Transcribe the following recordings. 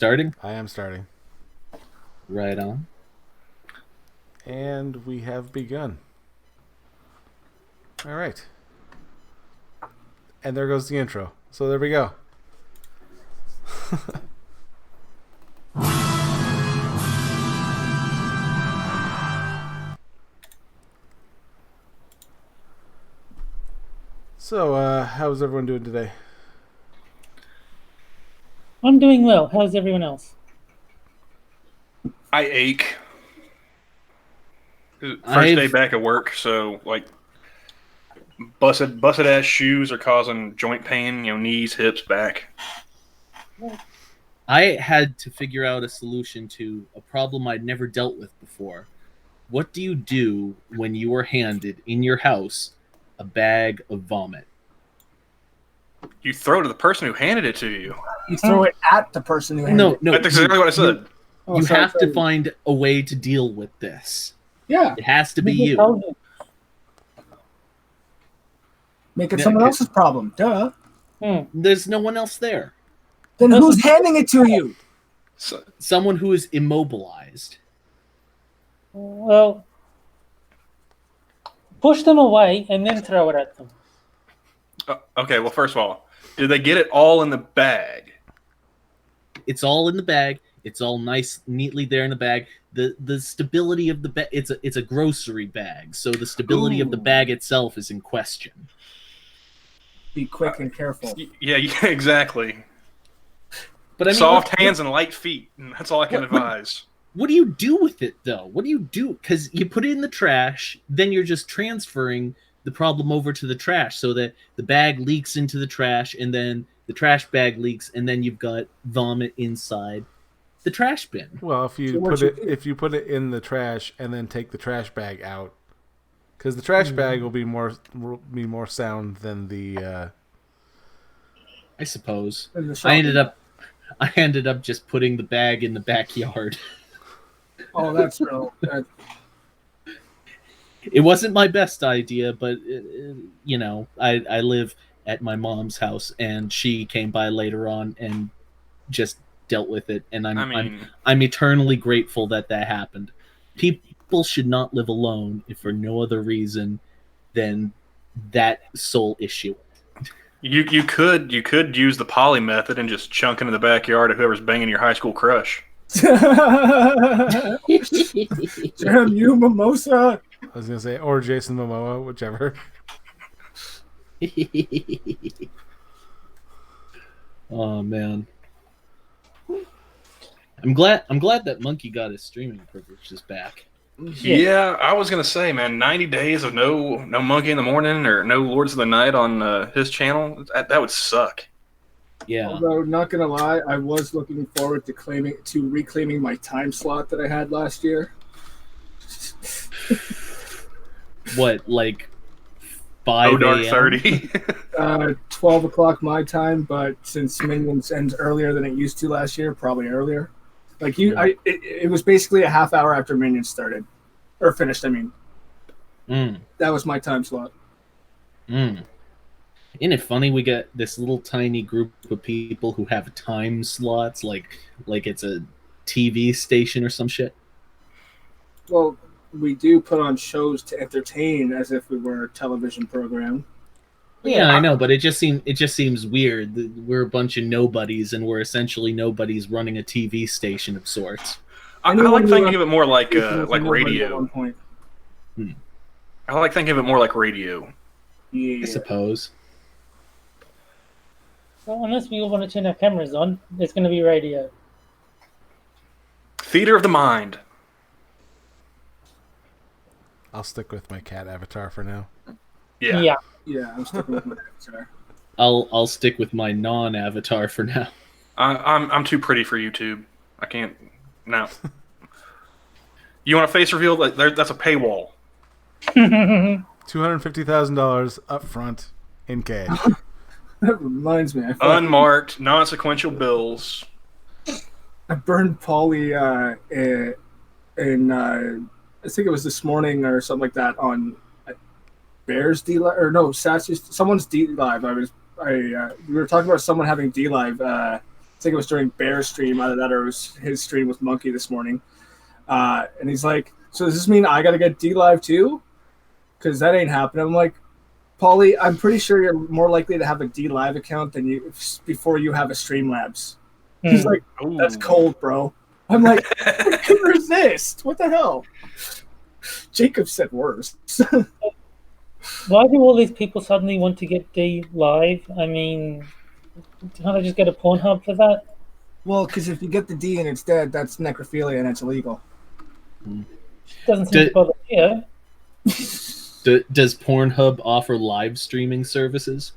Starting? I am starting. Right on. And we have begun. All right. And there goes the intro. So there we go. So, how's everyone doing today? I'm doing well. How's everyone else? I ache. First I've- day back at work, so like busted ass shoes are causing joint pain. Knees, hips, back. I had to figure out a solution to a problem I'd never dealt with before. What do you do when you are handed in your house a bag of vomit? You throw to the person who handed it to you. You throw it at the person who handed No, it. no. That's exactly what I said. You have to find a way to deal with this. Yeah, It has to be Make it you. solid. make it Yeah, someone okay. else's problem. Duh. There's no one else there. Then who's handing it to you? So, Someone who is immobilized. Well, push them away and then throw it at them. okay, well, first of all, did they get it all in the bag? It's all in the bag. It's all nice, neatly there in the bag. The stability of the bag, it's a grocery bag, so the stability of the Ooh. bag itself is in question. Be quick and careful. Yeah, exactly. But I mean, Soft hands and light feet. And that's all I can advise. what do you do with it though? What do you do? Because you put it in the trash, then you're just transferring the problem over to the trash, so that the bag leaks into the trash, and then the trash bag leaks, and then you've got vomit inside the trash bin. Well, if you put it in the trash and then take the trash bag out, because the trash bag will be more sound than the. I suppose. In the I ended up just putting the bag in the backyard. Oh, that's real. It wasn't my best idea, but I live at my mom's house, and she came by later on and just dealt with it, and I'm eternally grateful that happened. People should not live alone if for no other reason than that sole issue. You could use the poly method and just chunk into the backyard of whoever's banging your high school crush. Damn you, mimosa. I was gonna say, or Jason Momoa, whichever. Oh man. I'm glad that Monkey got his streaming privileges back. Yeah, I was gonna say, man, 90 days of no Monkey in the Morning or no Lords of the Night on his channel. That would suck. Yeah. Although, not gonna lie, I was looking forward to reclaiming my time slot that I had last year. What, like 5 dark a.m.? 30. 12 o'clock my time, but since Minions ends earlier than it used to last year, probably earlier. Like it was basically a half hour after Minions started or finished. I mean, that was my time slot. Isn't it funny? We got this little tiny group of people who have time slots, like it's a TV station or some shit. Well, we do put on shows to entertain as if we were a television program. Yeah, I know, but it just seems weird that we're a bunch of nobodies, and we're essentially nobodies running a TV station of sorts. I like thinking of it more like radio. At one point. I like thinking of it more like radio. Yeah. I suppose. Well, unless we all want to turn our cameras on, there's going to be radio. Theater of the mind. I'll stick with my cat avatar for now. Yeah. Yeah, I'm sticking with my avatar. I'll stick with my non-avatar for now. I'm too pretty for YouTube. I can't. No. You want a face reveal? That's a paywall. $250,000 up front in cash. That reminds me. Unmarked, non-sequential bills. I burned Polly in I think it was this morning or something like that on Bears D Live someone's D Live. We were talking about someone having D Live think it was during Bear's stream, either that or it was his stream with Monkey this morning. And he's like, so does this mean I got to get D Live too? Because that ain't happening. I'm like, Paulie, I'm pretty sure you're more likely to have a D Live account than you before you have a Streamlabs. He's like, that's cold, bro. I'm like, I can resist. What the hell? Jacob said worse. Why do all these people suddenly want to get D Live? I mean, can't they just get a Pornhub for that? Well, because if you get the D and it's dead, that's necrophilia and it's illegal. Doesn't seem to bother you. Does Pornhub offer live streaming services?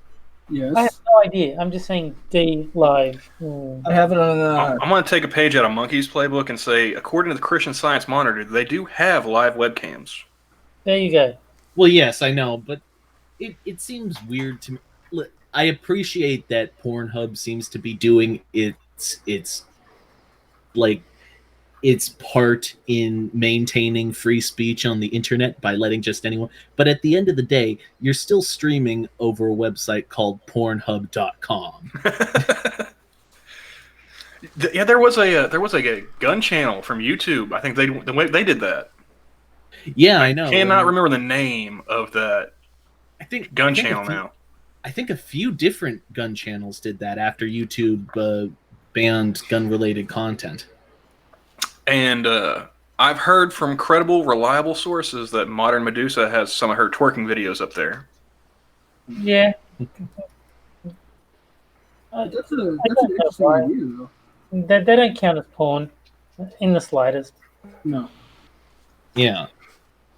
Yes. I have no idea. I'm just saying D Live. I have it on. I'm going to take a page out of Monkey's playbook and say, according to the Christian Science Monitor, they do have live webcams. There you go. Well, yes, I know, but it seems weird to me. I appreciate that Pornhub seems to be doing its part in maintaining free speech on the internet by letting just anyone. But at the end of the day, you're still streaming over a website called Pornhub.com. Yeah, there was a gun channel from YouTube. I think they did that. Yeah, I know. Cannot remember the name of that. I think channel now. I think a few different gun channels did that after YouTube banned gun-related content. And I've heard from credible, reliable sources that Modern Medusa has some of her twerking videos up there. Yeah. That's an interesting review, though. They don't count as porn in the slightest. No. Yeah.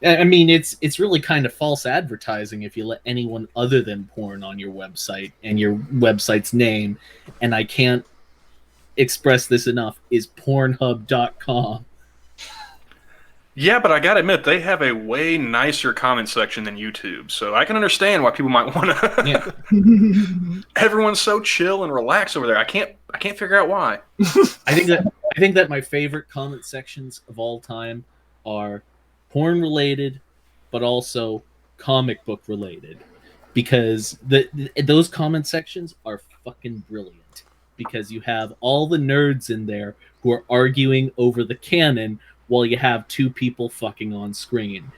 I mean, it's really kind of false advertising if you let anyone other than porn on your website and your website's name, and I can't express this enough, is Pornhub.com. Yeah, but I gotta admit, they have a way nicer comment section than YouTube, so I can understand why people might want to. Yeah. Everyone's so chill and relaxed over there. I can't figure out why. I think that my favorite comment sections of all time are porn related, but also comic book related, because those comment sections are fucking brilliant. Because you have all the nerds in there who are arguing over the canon while you have two people fucking on screen.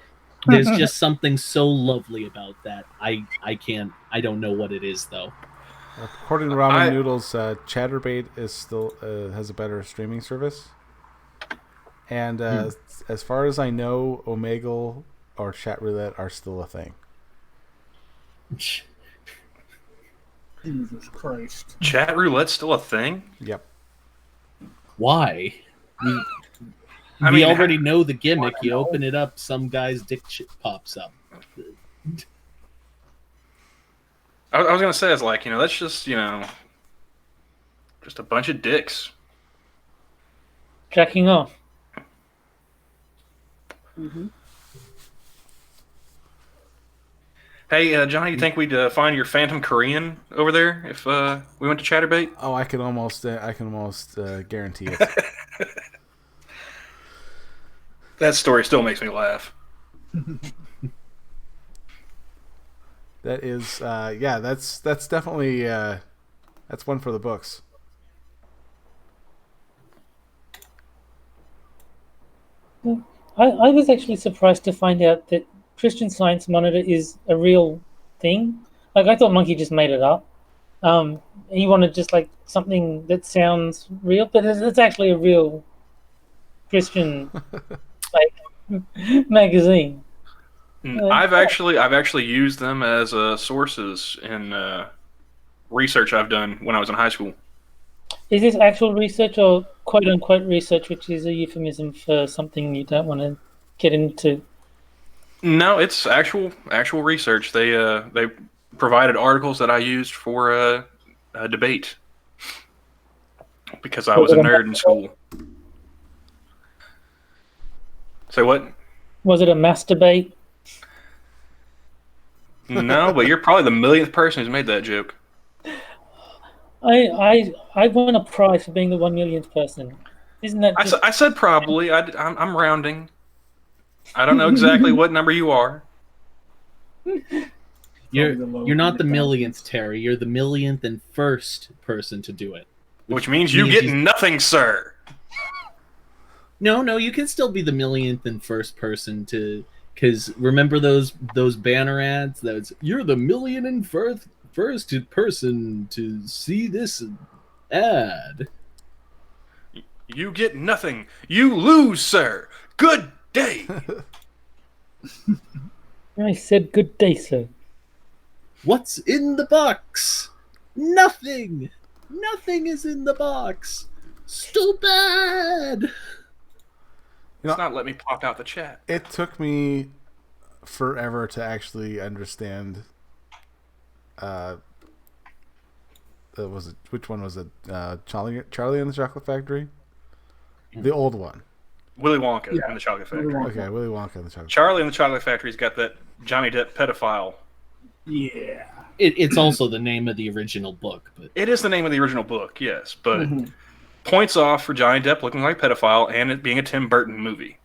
There's just something so lovely about that. I don't know what it is though. According to Ramen Noodles, Chatterbait is still has a better streaming service. And as far as I know, Omegle or Chat Roulette are still a thing. Jesus Christ. Chat Roulette's still a thing? Yep. Why? We already know the gimmick. You open it up, some guy's dick pops up. I was going to say, it's like, that's just, just a bunch of dicks. Jacking off. Mm-hmm. Hey, Johnny, you think we'd find your Phantom Korean over there if we went to Chatterbait? Oh, I can almost guarantee it. That story still makes me laugh. That is, that's definitely that's one for the books. I was actually surprised to find out that Christian Science Monitor is a real thing. Like, I thought Monkey just made it up. He wanted just like something that sounds real, but it's actually a real Christian magazine. I've actually used them as sources in research I've done when I was in high school. Is this actual research or quote unquote research, which is a euphemism for something you don't want to get into? No, it's actual research. They provided articles that I used for a debate because I was a nerd in school. Say what? Was it a masturbate? No, but you're probably the millionth person who's made that joke. I won a prize for being the 1 millionth person. Isn't that? I said probably. I'm rounding. I don't know exactly what number you are. You're not the millionth, Terry. You're the millionth and first person to do it. Which means you get nothing, sir. No, you can still be the millionth and first person to, because remember those banner ads? That's you're the million and first person to see this ad. You get nothing. You lose, sir. Good day. I said good day, sir. What's in the box? Nothing. Nothing is in the box. Stupid. It's not let me pop out the chat. It took me forever to actually understand. Was it, which one was it? Charlie and the Chocolate Factory, the old one. Willy Wonka and the Chocolate Factory. Okay, Willy Wonka and the Chocolate. Charlie and the Chocolate Factory's got that Johnny Depp pedophile. Yeah. It's also the name of the original book, but it is the name of the original book, yes. But points off for Johnny Depp looking like a pedophile and it being a Tim Burton movie.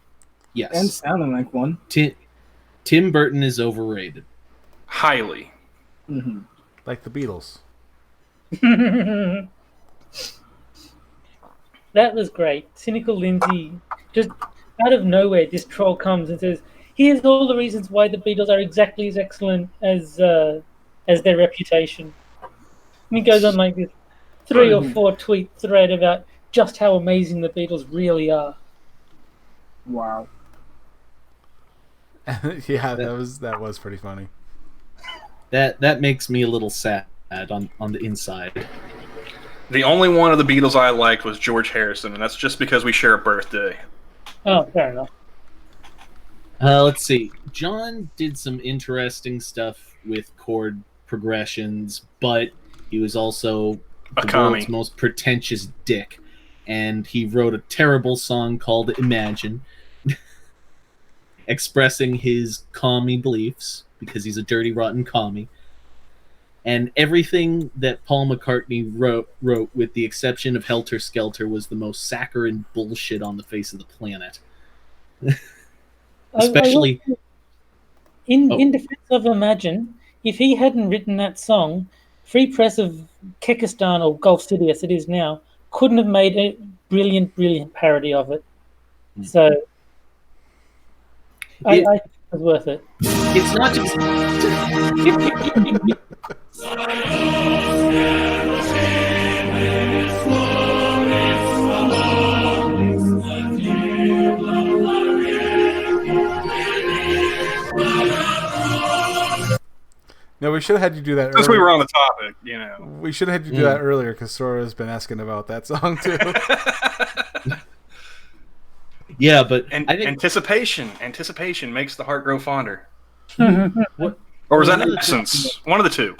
Yes, and sounding like one. Tim Burton is overrated. Highly. Like the Beatles. That was great. Cynical Lindsay, just out of nowhere, this troll comes and says, "Here's all the reasons why the Beatles are exactly as excellent as their reputation." And he goes on like this 3 or 4 tweet thread about just how amazing the Beatles really are. Wow. Yeah, that was pretty funny. That makes me a little sad on the inside. The only one of the Beatles I liked was George Harrison, and that's just because we share a birthday. Oh, fair enough. Let's see. John did some interesting stuff with chord progressions, but he was also the world's most pretentious dick. And he wrote a terrible song called Imagine, expressing his commie beliefs, because he's a dirty, rotten commie. And everything that Paul McCartney wrote, with the exception of Helter Skelter, was the most saccharine bullshit on the face of the planet. Especially... In defense of Imagine, if he hadn't written that song, Free Press of Kekistan, or Gulf City as it is now, couldn't have made a brilliant parody of it. So I think it was worth it. It's not just... No, we should have had you do that earlier. Since we were on the topic, you know. We should have had you do that earlier, because Sora's been asking about that song, too. Yeah, but... Anticipation makes the heart grow fonder. Or was that absence? One of the two.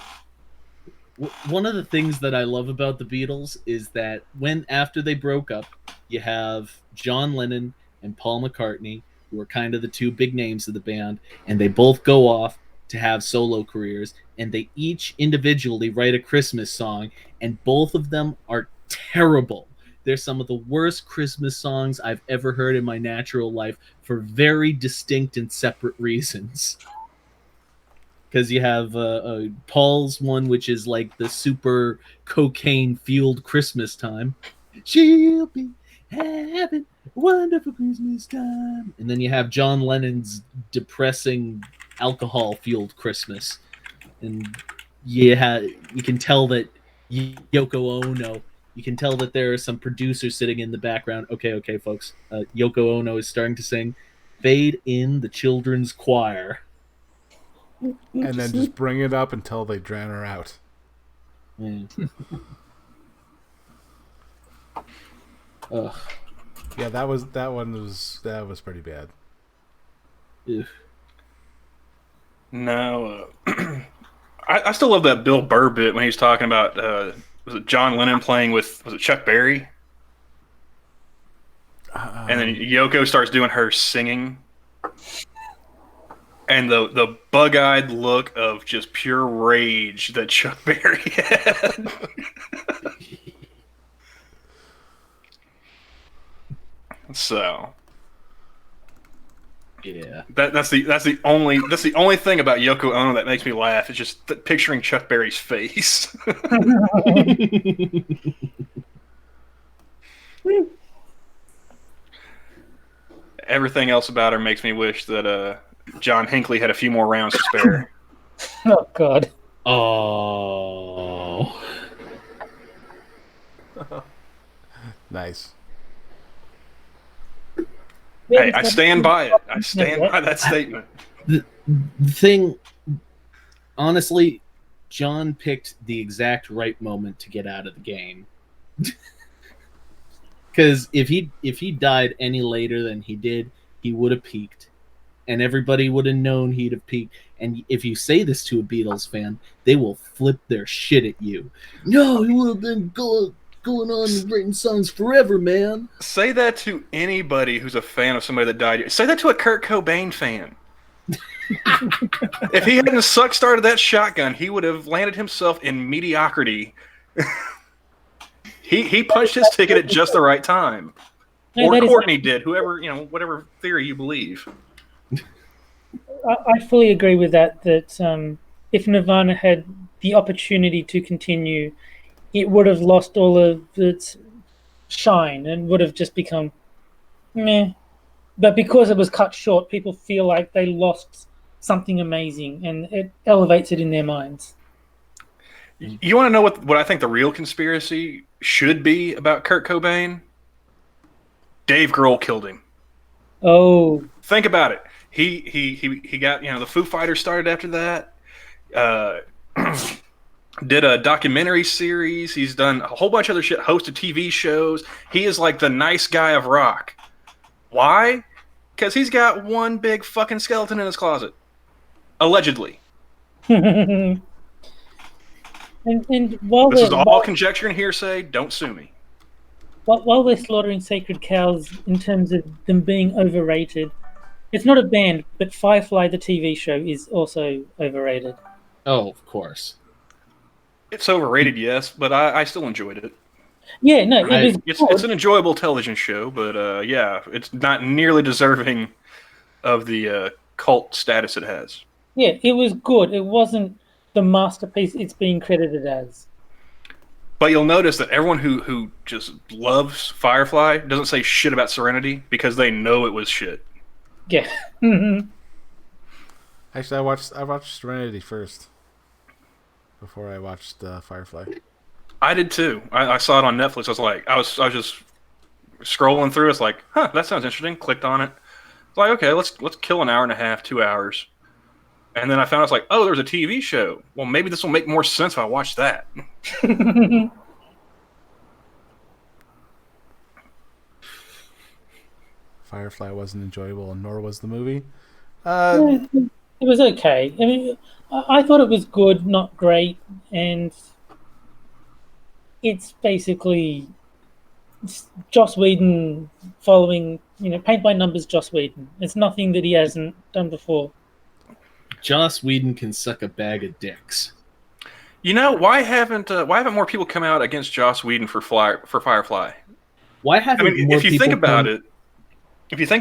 One of the things that I love about the Beatles is that after they broke up, you have John Lennon and Paul McCartney, who are kind of the two big names of the band, and they both go off to have solo careers, and they each individually write a Christmas song, and both of them are terrible. They're some of the worst Christmas songs I've ever heard in my natural life, for very distinct and separate reasons. Because you have Paul's one, which is like the super cocaine-fueled Christmas time. She'll be having a wonderful Christmas time. And then you have John Lennon's depressing alcohol-fueled Christmas. And you can tell that Yoko Ono, you can tell that there are some producers sitting in the background. Okay, folks. Yoko Ono is starting to sing Fade in the Children's Choir. And then just bring it up until they drown her out. Yeah, that was pretty bad. Ugh. No, I still love that Bill Burr bit when he was talking about was it John Lennon playing with Chuck Berry, and then Yoko starts doing her singing, and the bug-eyed look of just pure rage that Chuck Berry had. So. Yeah, that's the only thing about Yoko Ono that makes me laugh. It's just picturing Chuck Berry's face. Everything else about her makes me wish that John Hinckley had a few more rounds to spare. Oh God. Oh. Nice. Hey, I stand by it. I stand by that statement. The thing, honestly, John picked the exact right moment to get out of the game. Because if he died any later than he did, he would have peaked, and everybody would have known he'd have peaked. And if you say this to a Beatles fan, they will flip their shit at you. No, he would have been going on and writing songs forever, man. Say that to anybody who's a fan of somebody that died. Say that to a Kurt Cobain fan. If he hadn't started that shotgun, he would have landed himself in mediocrity. He punched his ticket at just the right time. No, or Courtney did, whoever, whatever theory you believe. I fully agree with that. That if Nirvana had the opportunity to continue, it would have lost all of its shine and would have just become meh. But because it was cut short, people feel like they lost something amazing, and it elevates it in their minds. You want to know what I think the real conspiracy should be about Kurt Cobain? Dave Grohl killed him. Oh, think about it. He got the Foo Fighters started after that. Did a documentary series. He's done a whole bunch of other shit. Hosted TV shows. He is like the nice guy of rock. Why? Because he's got one big fucking skeleton in his closet, allegedly. And while this is all conjecture and hearsay. Don't sue me. While we're slaughtering sacred cows in terms of them being overrated, it's not a band, but Firefly, the TV show, is also overrated. Oh, of course. It's overrated, yes, but I still enjoyed it. Yeah, no, it's an enjoyable television show, but yeah, it's not nearly deserving of the cult status it has. Yeah, it was good. It wasn't the masterpiece it's being credited as. But you'll notice that everyone who just loves Firefly doesn't say shit about Serenity because they know it was shit. Yeah. Actually, I watched Serenity first before I watched Firefly. I did too. I saw it on Netflix. I was just scrolling through. It's like, huh, that sounds interesting. Clicked on it. It's like, okay, let's kill an hour and a half, 2 hours. And then I found it's like, oh, there's a TV show. Well, maybe this will make more sense if I watch that. Firefly wasn't enjoyable, nor was the movie. It was okay. I mean, I thought it was good, not great, and it's basically Joss Whedon following, paint by numbers Joss Whedon. It's nothing that he hasn't done before. Joss Whedon can suck a bag of dicks. Why haven't more people come out against Joss Whedon for Firefly? Why haven't more if you think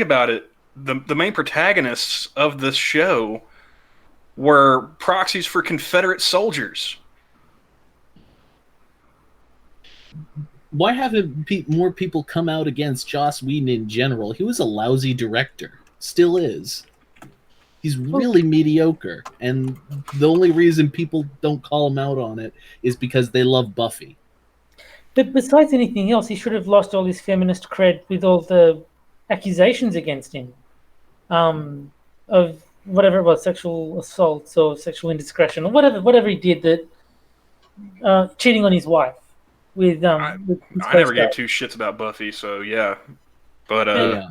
about it, the main protagonists of this show were proxies for Confederate soldiers. Why haven't more people come out against Joss Whedon in general? He was a lousy director. Still is. He's really mediocre. And the only reason people don't call him out on it is because they love Buffy. But besides anything else, he should have lost all his feminist cred with all the accusations against him of whatever it was, sexual assaults or sexual indiscretion or whatever he did, that cheating on his wife with I never gave two shits about Buffy, so yeah. But yeah.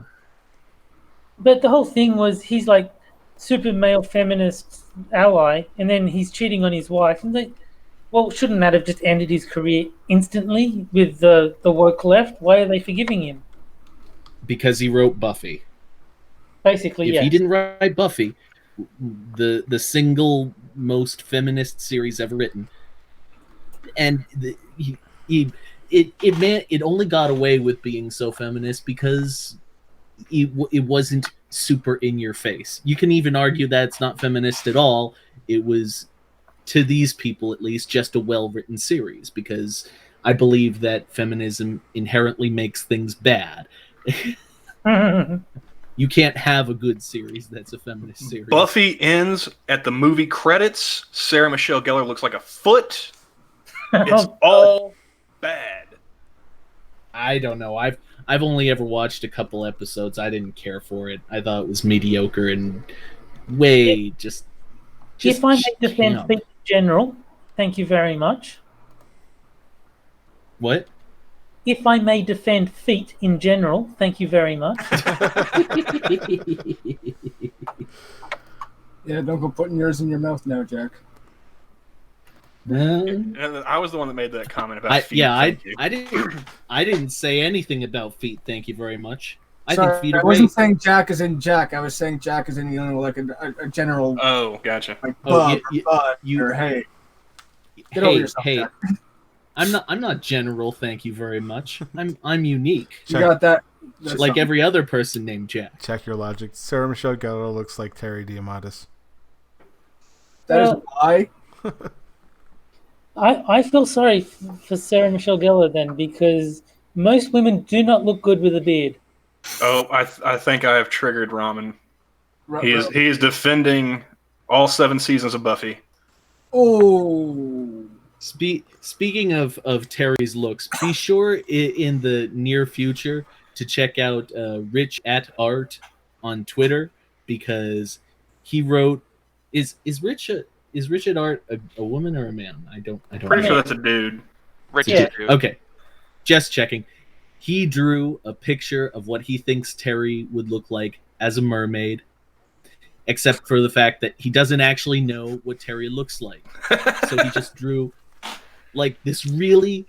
But the whole thing was he's like super male feminist ally, and then he's cheating on his wife, and like, well, shouldn't that have just ended his career instantly with the woke left? Why are they forgiving him? Because he wrote Buffy. Basically, if he didn't write Buffy, the single most feminist series ever written, and it only got away with being so feminist because it wasn't super in your face. You can even argue that it's not feminist at all. It was, to these people at least, just a well-written series because I believe that feminism inherently makes things bad. You can't have a good series that's a feminist series. Buffy ends at the movie credits. Sarah Michelle Gellar looks like a foot. It's all bad. I don't know. I've only ever watched a couple episodes. I didn't care for it. I thought it was mediocre and just if I may defend feet in general, thank you very much. What? If I may defend feet in general, thank you very much. Yeah, don't go putting yours in your mouth now, Jack. And I was the one that made that comment about feet. I didn't say anything about feet. Thank you very much. I wasn't saying Jack as in Jack. I was saying Jack as in like a general. Oh, gotcha. Like bug or hey. Get over yourself, Jack. I'm not general. Thank you very much. I'm unique. You got that? Like every other person named Jack. Check your logic. Sarah Michelle Gellar looks like Terry Diamandis. That is a lie. I feel sorry for Sarah Michelle Gellar then, because most women do not look good with a beard. Oh, I think I have triggered Ramen. He is defending all 7 seasons of Buffy. Oh. Speaking of Terry's looks, be sure in the near future to check out Rich at Art on Twitter, because he wrote is Rich at Art a woman or a man? I don't Pretty sure that's a dude. Rich is a dude. Okay. Just checking. He drew a picture of what he thinks Terry would look like as a mermaid, except for the fact that he doesn't actually know what Terry looks like. So he just drew like this really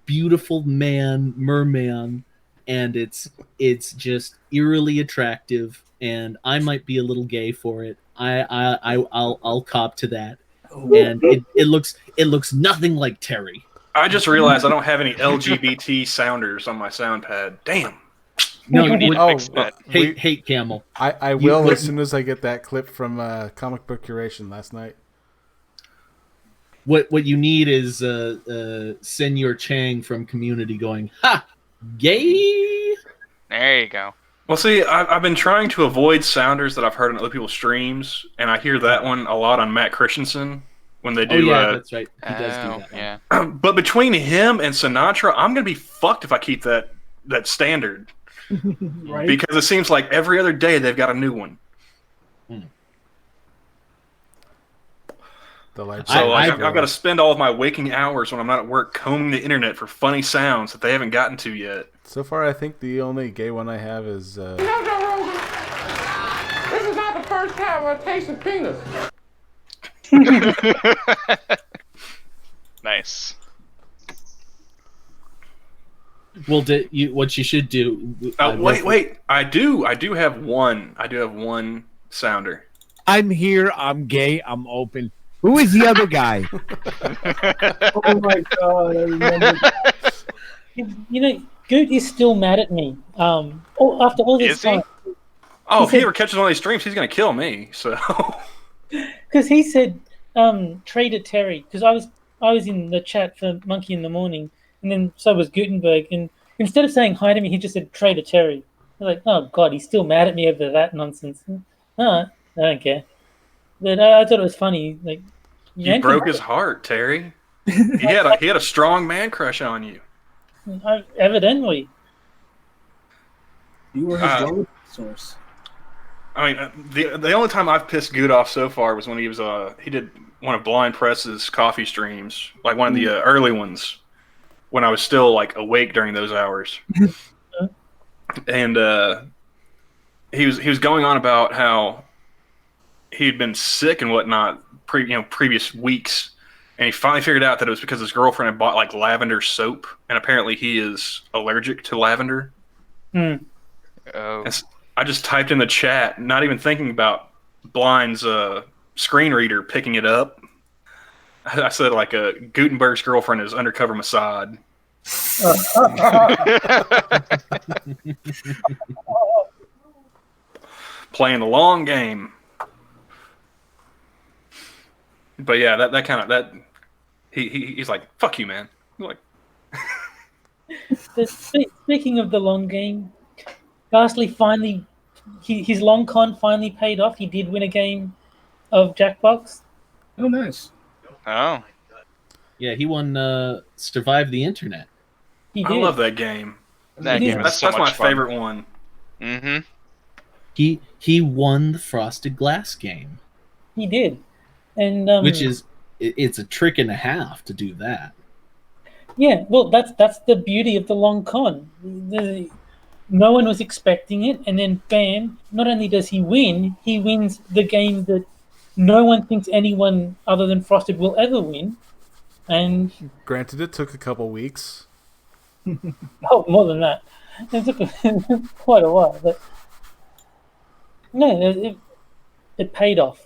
beautiful merman, and it's just eerily attractive, and I might be a little gay for it. I'll cop to that. And it looks nothing like Terry. I just realized I don't have any LGBT sounders on my sound pad. Damn. No, you need to fix that. Hate Camel. I will as soon as I get that clip from Comic Book Curation last night. What you need is Senor Chang from Community going, ha, gay. There you go. Well, see, I've been trying to avoid sounders that I've heard on other people's streams, and I hear that one a lot on Matt Christensen when they do. Oh yeah, that's right. He does do that. Yeah. But between him and Sinatra, I'm gonna be fucked if I keep that standard, Right? because it seems like every other day they've got a new one. So I've got to spend all of my waking hours when I'm not at work combing the internet for funny sounds that they haven't gotten to yet. So far, I think the only gay one I have is. No, Rogan. This is not the first time I've tasted penis. Nice. Well, what you should do? Wait! I do have one. I do have one sounder. I'm here. I'm gay. I'm open. Who is the other guy? Oh my god! I remember that. You know, Goot is still mad at me. After all this time. Oh, if he ever catches one of these streams, he's gonna kill me. So. Because he said, Trader Terry. Because I was in the chat for Monkey in the Morning, and then so was Gutenberg. And instead of saying hi to me, he just said Trader Terry. I was like, oh god, he's still mad at me over that nonsense. I don't care. But I thought it was funny. Like, you broke his heart, Terry. He had a strong man crush on you. Evidently. You were his love source. I mean, the only time I've pissed Good off so far was when he did one of Blind Press's coffee streams, like one of the early ones, when I was still like awake during those hours. And he was going on about how he'd been sick and whatnot previous weeks, and he finally figured out that it was because his girlfriend had bought like lavender soap, and apparently he is allergic to lavender. Oh. And I just typed in the chat, not even thinking about Blind's screen reader picking it up. I said like Gutenberg's girlfriend is undercover Mossad. Playing the long game. But yeah, that kind of he's like, fuck you, man. I'm like, Speaking of the long game, Ghastly finally, his long con finally paid off. He did win a game of Jackbox. Oh, nice. Oh, Yeah, he won Survive the Internet. He I did. love that game. that game is so That's my much fun. favorite one. Mm-hmm. He won the Frosted Glass game. He did, and which is it's a trick and a half to do that. Yeah, well, that's the beauty of the long con. No one was expecting it, and then bam! Not only does he win, he wins the game that no one thinks anyone other than Frosted will ever win. And Granted, it took a couple weeks. oh, more than that, it took quite a while, but no, it paid off.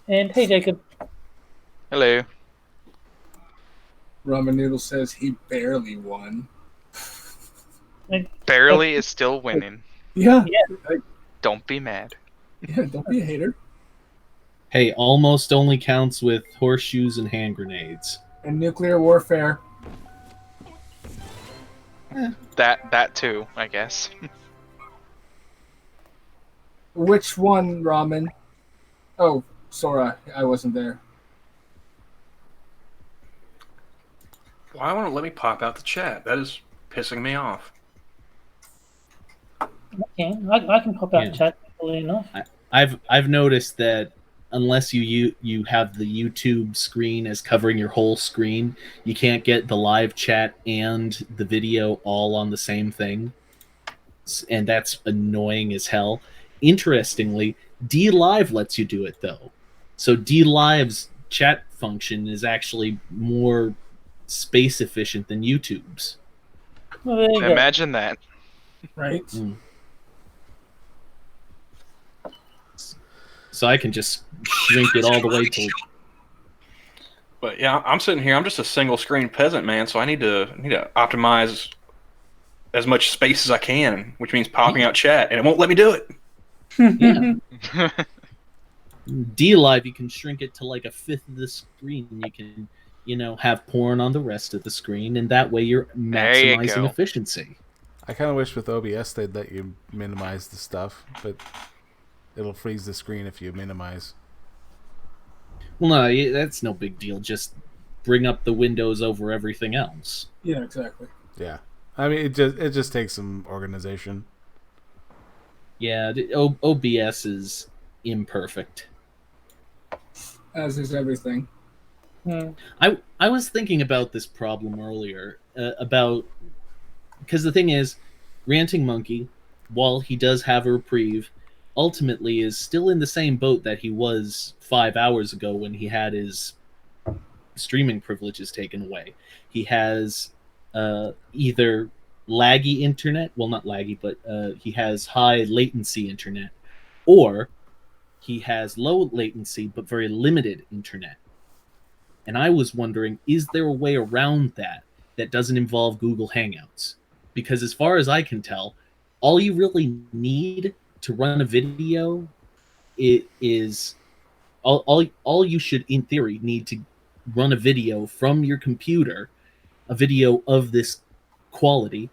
And hey, Jacob. Hello. Ramen Noodle says he barely won. Barely is still winning. Yeah. Don't be mad. Yeah, don't be a hater. Hey, almost only counts with horseshoes and hand grenades. And nuclear warfare. That too, I guess. Which one, Ramen? Oh, Sora, I wasn't there. Why won't it let me pop out the chat? That is pissing me off. Okay, I can pop out chat early enough. I've noticed that unless you have the YouTube screen as covering your whole screen, you can't get the live chat and the video all on the same thing, and that's annoying as hell. Interestingly, DLive lets you do it though, so DLive's chat function is actually more space efficient than YouTube's. Well, there you go. Imagine that. Right? So I can just shrink it all the way to. But yeah, I'm sitting here. I'm just a single screen peasant, man. So I need to optimize as much space as I can, which means popping out chat, and it won't let me do it. Yeah. DLive, you can shrink it to like a fifth of the screen. You can, have porn on the rest of the screen, and that way you're maximizing efficiency. I kind of wish with OBS they'd let you minimize the stuff, but it'll freeze the screen if you minimize. Well, no, that's no big deal. Just bring up the windows over everything else. Yeah, exactly. Yeah, I mean it just takes some organization. Yeah, OBS is imperfect. As is everything. I was thinking about this problem earlier because the thing is, Ranting Monkey, while he does have a reprieve, ultimately is still in the same boat that he was 5 hours ago when he had his streaming privileges taken away. He has either laggy internet, well, not laggy, but he has high latency internet, or he has low latency but very limited internet. And I was wondering, is there a way around that doesn't involve Google Hangouts? Because as far as I can tell, all you really need to run a video is all you should, in theory, need to run a video from your computer, a video of this quality,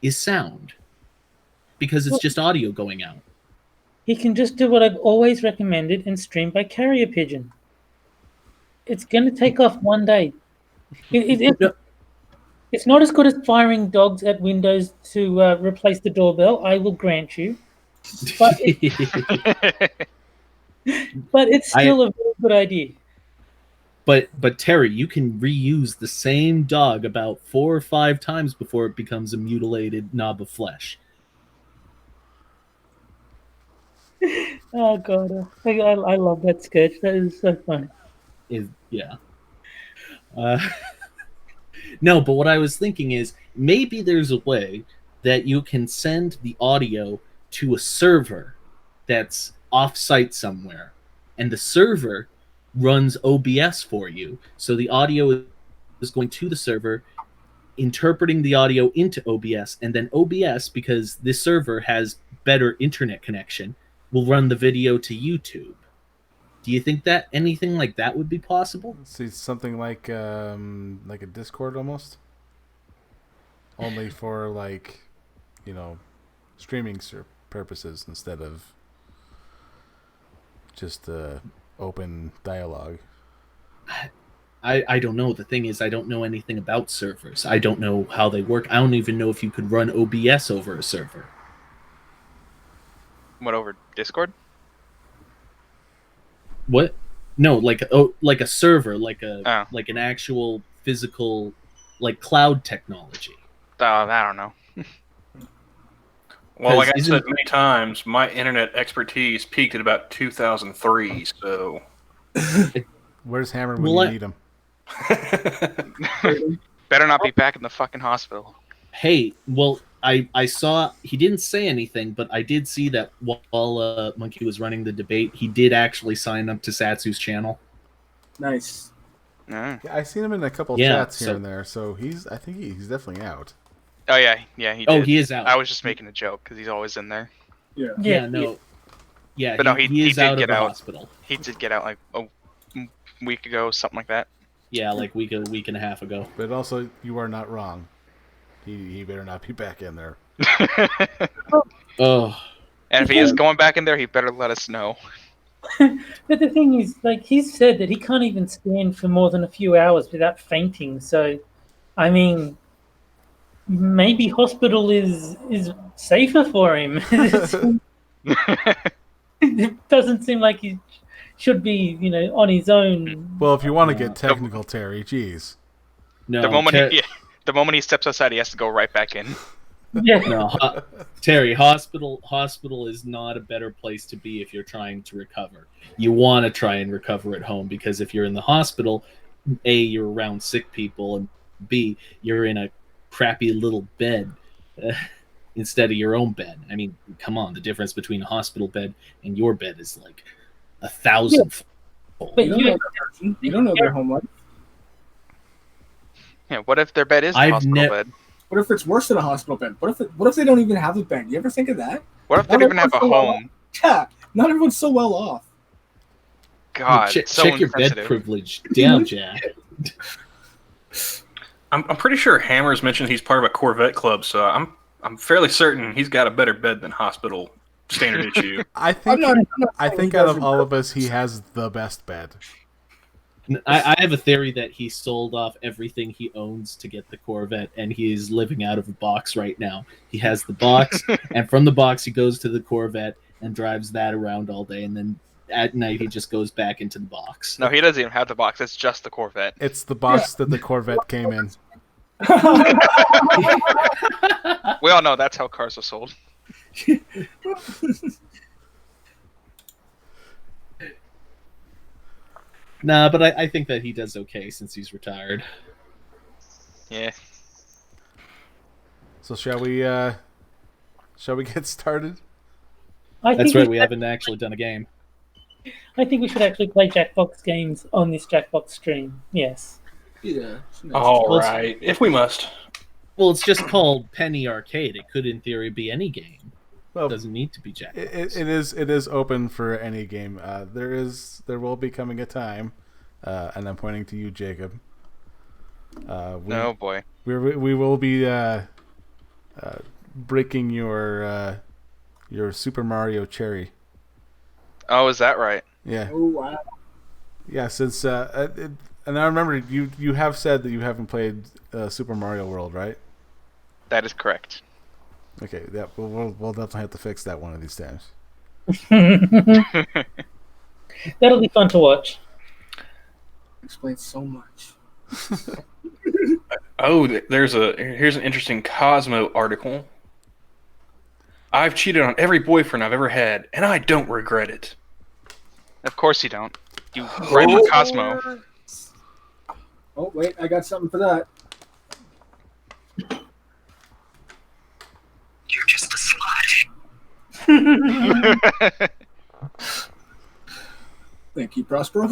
is sound. Because it's just audio going out. He can just do what I've always recommended and stream by carrier pigeon. It's going to take off one day. It's not as good as firing dogs at windows to replace the doorbell, I will grant you. But it's still a very good idea. But Terry, you can reuse the same dog about 4 or 5 times before it becomes a mutilated knob of flesh. Oh god, I love that sketch. That is so funny. Yeah. No, but what I was thinking is maybe there's a way that you can send the audio to a server that's off-site somewhere, and the server runs OBS for you. So the audio is going to the server, interpreting the audio into OBS, and then OBS, because this server has better internet connection, will run the video to YouTube. Do you think that anything like that would be possible? See, something like a Discord almost. only for streaming purposes instead of just open dialogue. I don't know. The thing is, I don't know anything about servers. I don't know how they work. I don't even know if you could run OBS over a server. What, over Discord? What? No, like a server, like an actual physical, like cloud technology. I don't know. Well, like I said many times, my internet expertise peaked at about 2003. So, where's Hammer when you need him? Better not be back in the fucking hospital. Hey, well, I saw he didn't say anything, but I did see that while Monkey was running the debate, he did actually sign up to Satsu's channel. Nice. Yeah, I've seen him in a couple chats here and there, so I think he's definitely out. Oh yeah, he did. Oh, he is out. I was just making a joke because he's always in there. Yeah, no. Yeah, but no, he is did out get of the out. Hospital. He did get out like a week ago, something like that. Yeah, like a week and a half ago. But also, you are not wrong. He better not be back in there. Oh. And if he is going back in there, he better let us know. But the thing is, like, he's said that he can't even stand for more than a few hours without fainting. So, I mean, maybe hospital is safer for him. It doesn't seem like he should be, on his own. Well, if you want to get technical, Terry, geez. No, the moment he steps outside, he has to go right back in. Yeah. No, Terry, hospital is not a better place to be if you're trying to recover. You want to try and recover at home, because if you're in the hospital, A, you're around sick people, and B, you're in a crappy little bed instead of your own bed. I mean, come on, the difference between a hospital bed and your bed is like 1,000. But you don't know their home life. Yeah, what if their bed is a hospital bed? What if it's worse than a hospital bed? What if they don't even have a bed? You ever think of that? What if they don't even have a home? Yeah, not everyone's so well off. God, check your bed privilege down, Jack. I'm pretty sure Hammer's mentioned he's part of a Corvette club, so I'm fairly certain he's got a better bed than hospital standard issue. I think out of all of us, he has the best bed. I have a theory that he sold off everything he owns to get the Corvette, and he is living out of a box right now. He has the box, and from the box he goes to the Corvette and drives that around all day, and then at night he just goes back into the box. No, he doesn't even have the box. It's just the Corvette. It's the box that the Corvette came in. We all know that's how cars are sold. Nah, but I think that he does okay since he's retired. Yeah. So shall we get started? That's right, we haven't actually done a game. I think we should actually play Jackbox games on this Jackbox stream. Yes. Yeah. All right, if we must. Well, it's just called Penny Arcade. It could, in theory, be any game. Well, it doesn't need to be Jackbox. It is open for any game. There will be coming a time, and I'm pointing to you, Jacob. Oh boy. We will be breaking your Super Mario cherry. Oh, is that right? Yeah. Oh wow. Yeah, since and I remember you have said that you haven't played Super Mario World, right? That is correct. Okay, yeah, we'll definitely have to fix that one of these times. That'll be fun to watch. Explains so much. Oh, here's an interesting Cosmo article. I've cheated on every boyfriend I've ever had, and I don't regret it. Of course you don't. You read the Cosmo. Oh wait, I got something for that. You're just a slut. Thank you, Prospero.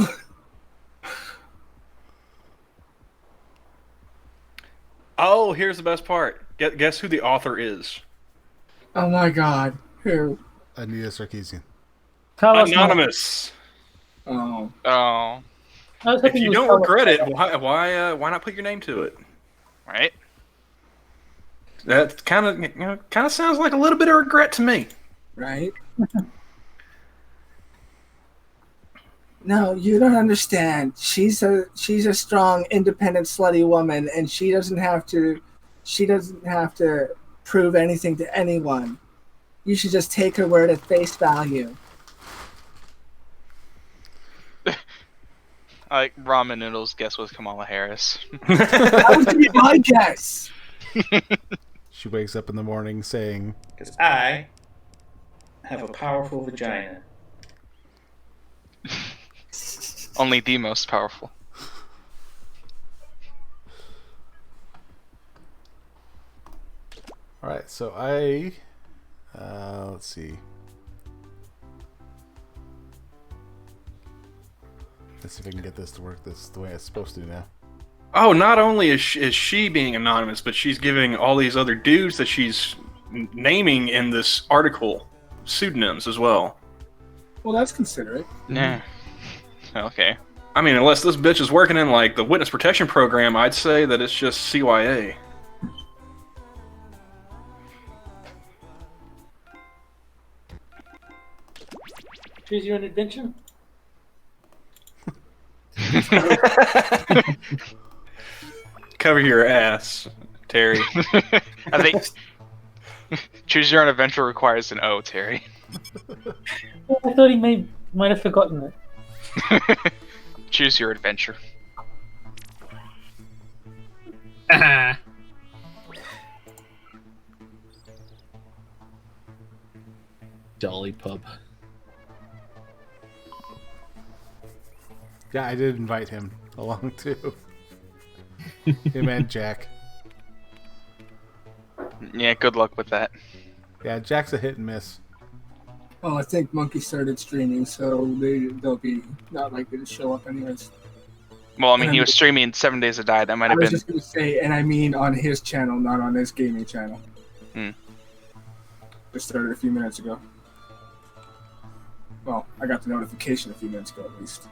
Oh, here's the best part. Guess who the author is? Oh my God. Who? Anita Sarkeesian. Anonymous. Oh. Oh. If you don't regret it, why not put your name to it? Right. That kind of sounds like a little bit of regret to me. Right? No, you don't understand. She's a strong, independent, slutty woman, and she doesn't have to prove anything to anyone. You should just take her word at face value. Like ramen noodles guess was Kamala Harris. That was gonna be my guess. She wakes up in the morning saying, Because I have a powerful vagina. Only the most powerful. Alright, so let's see. Let's see if I can get this to work the way it's supposed to now. Oh, not only is she being anonymous, but she's giving all these other dudes that she's naming in this article pseudonyms as well. Well, that's considerate. Yeah. Okay. I mean, unless this bitch is working in like the witness protection program, I'd say that it's just CYA. Choose your own adventure. Cover your ass, Terry. I think choose your own adventure requires an O, Terry. I thought he might have forgotten it. Choose your adventure. Dolly Pub. Yeah, I did invite him along too. Him and Jack. Yeah, good luck with that. Yeah, Jack's a hit and miss. Oh, I think Monkey started streaming, so they'll be not likely to show up anyways. Well, I mean, he was streaming 7 Days to Die. That might have I was been. just going to say, and I mean on his channel, not on his gaming channel. Just started a few minutes ago. Well, I got the notification a few minutes ago at least.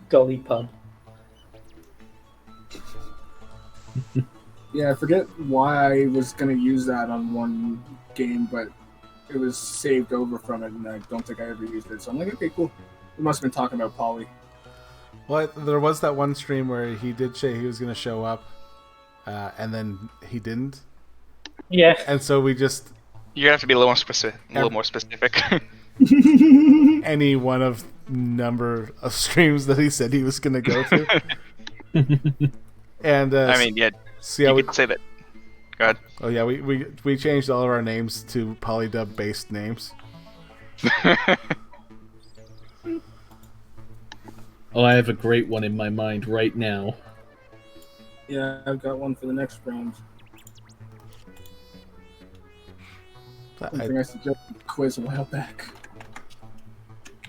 Dolly Pub. Yeah, I forget why I was going to use that on one game, but it was saved over from it, and I don't think I ever used it. So I'm like, okay, cool. We must have been talking about Polly. Well, there was that one stream where he did say he was going to show up, and then he didn't. Yeah. And so we just... You have to be a little more specific. Any one of number of streams that he said he was going to go to. And I mean, yeah. See how you could say that. Go ahead. Oh yeah, we changed all of our names to polydub based names. Oh, I have a great one in my mind right now. Yeah, I've got one for the next round. Something I suggested in the quiz a while back.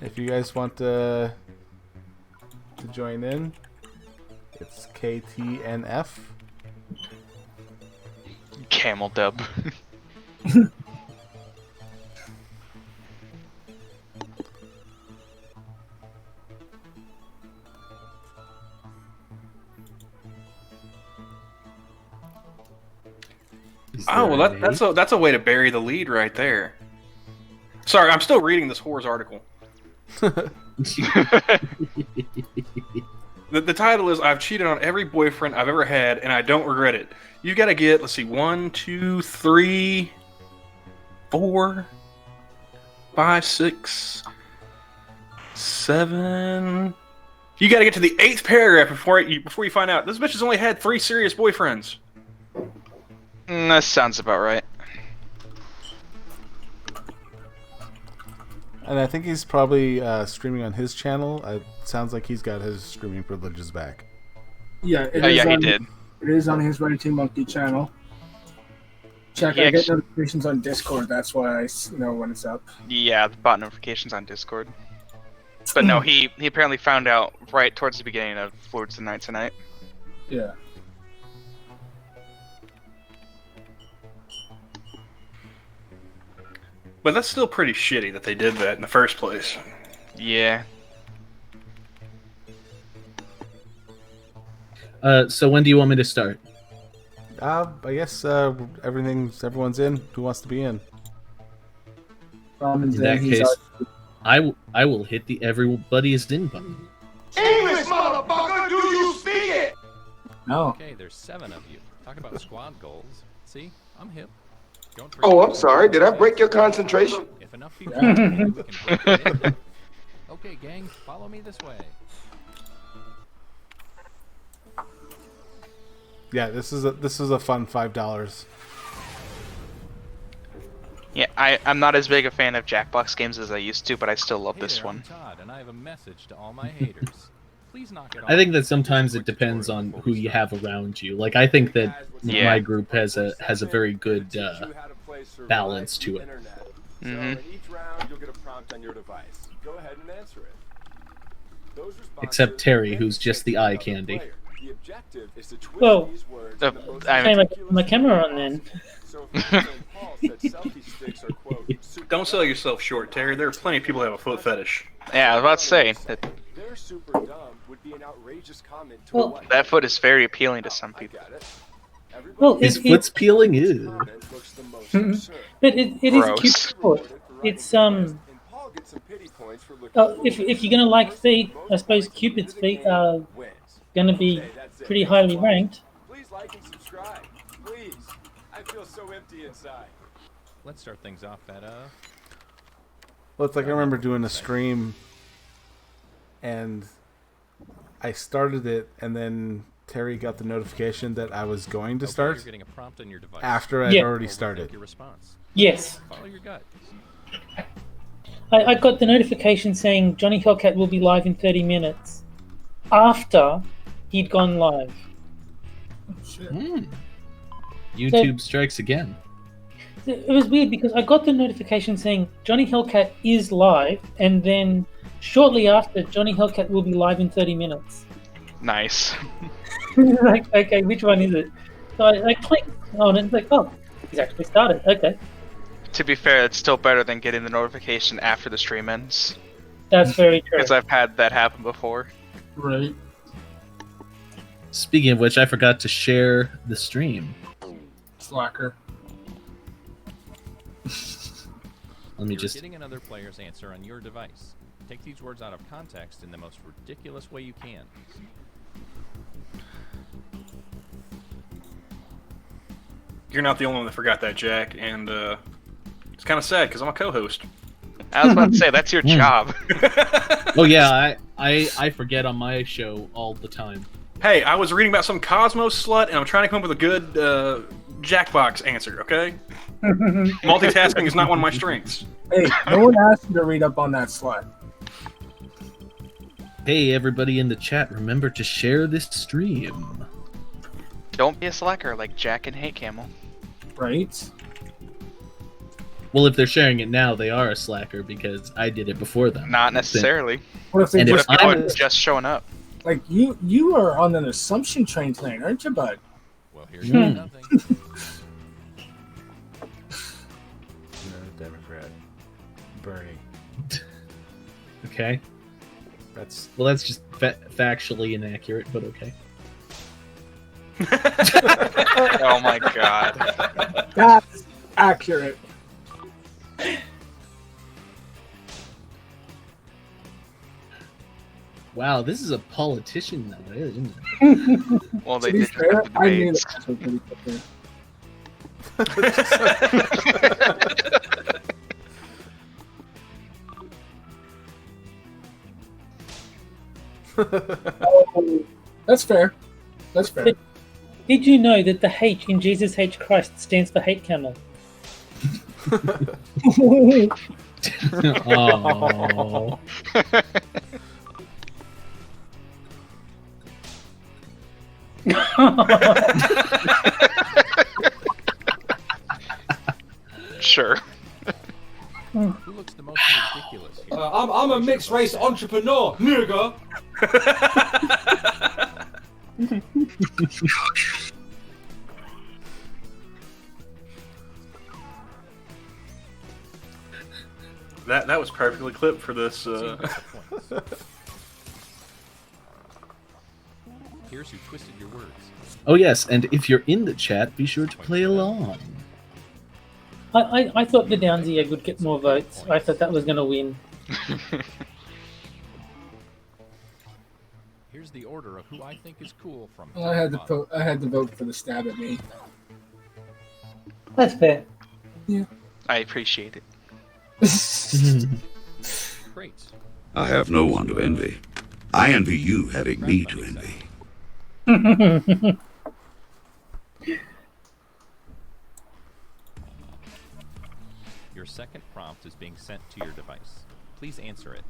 If you guys want to join in, it's KTNF. Camel dub. Oh, well, that's a way to bury the lead right there. Sorry, I'm still reading this whore's article. The title is "I've cheated on every boyfriend I've ever had, and I don't regret it." You got to get, let's see, 1, 2, 3, 4, 5, 6, 7. You got to get to the 8th paragraph before you find out this bitch has only had 3 serious boyfriends. That sounds about right. And I think he's probably streaming on his channel. It sounds like he's got his streaming privileges back. Yeah, he did. It is on his Writing Monkey channel. Check, I get notifications on Discord. That's why I know when it's up. Yeah, the bot notifications on Discord. But no, he apparently found out right towards the beginning of Lords of the Night tonight. Yeah. But that's still pretty shitty that they did that in the first place. Yeah. So when do you want me to start? I guess everyone's in. Who wants to be in? In that case, I will hit the everybody is in button. English, motherfucker, do you speak it? No. Okay, there's 7 of you. Talk about squad goals. See, I'm hip. Don't Oh, I'm sorry. Did I break your concentration? If enough people we can break it in. Okay, gang, follow me this way. Yeah, this is a fun $5. Yeah, I'm not as big a fan of Jackbox games as I used to, but I still love this one. I'm Todd, and I have a message to all my haters. Please knock it off. I think that sometimes it depends on who you have around you. Like I think that my group has a very good balance to it. Mm-hmm. Each round, you'll get a prompt on your device. Go ahead and answer it. Except Terry, who's just the eye candy. The objective is to twist Well, these words. turn my camera on then. Don't sell yourself short, Terry. There are plenty of people who have a foot fetish. Yeah, I was about to say that. They're super dumb would be an outrageous comment to Well, That foot is very appealing to some people. Well, His foot's peeling is. but it is a cute sport. It's if you're gonna like feet, I suppose Cupid's feet are gonna be pretty highly ranked. Please like and subscribe. Please. I feel so empty inside. Let's start things off at Well, it's like I remember doing a stream, and I started it, and then Terry got the notification that I was going to start You're getting a prompt on your device. after I'd already started. Your response. Yes. Follow your gut. I got the notification saying Johnny Hellcat will be live in 30 minutes after he'd gone live. YouTube strikes again. It was weird because I got the notification saying Johnny Hellcat is live, and then shortly after, Johnny Hellcat will be live in 30 minutes. Nice. Like, okay, which one is it? So I clicked on it and it's like, oh, he's actually started. Okay. To be fair, it's still better than getting the notification after the stream ends. That's very true. Because I've had that happen before. Right. Speaking of which, I forgot to share the stream. Slacker. Let me You're just. getting another player's answer on your device. Take these words out of context in the most ridiculous way you can. You're not the only one that forgot that, Jack, and it's kind of sad because I'm a co-host. I was about to say, that's your job. Oh yeah, I forget on my show all the time. Hey, I was reading about some Cosmos slut, and I'm trying to come up with a good Jackbox answer, okay? Multitasking is not one of my strengths. Hey, no one asked you to read up on that slut. Hey, everybody in the chat, remember to share this stream. Don't be a slacker like Jack and Hate Camel. Right? Well, if they're sharing it now, they are a slacker because I did it before them. Not necessarily. What if they And just if People I'm- are just showing up. like you are on an assumption train tonight, aren't you, bud? Well, here's nothing. No, Democrat. Bernie. Okay. That's Well, that's just factually inaccurate, but okay. Oh my god. That's accurate. Wow, this is a politician now, isn't it? Well, To they be did just fair, have the I knew debates. that was pretty clear. Oh, that's fair. That's fair. Did you know that the H in Jesus H Christ stands for hate camel? Oh. Sure. Who looks the most ridiculous here? I'm a mixed race entrepreneur, nigga. That was perfectly clipped for this. here's who twisted your words. Oh yes, and if you're in the chat, be sure to play along. I thought the Downsy egg would get more votes. I thought that was going to win. Here's the order of who I think is cool from. Well, I had to vote for the stab at me. That's fair. Yeah. I appreciate it. Great. I have no one to envy. I envy you having me to envy. Your second prompt is being sent to your device. Please answer it.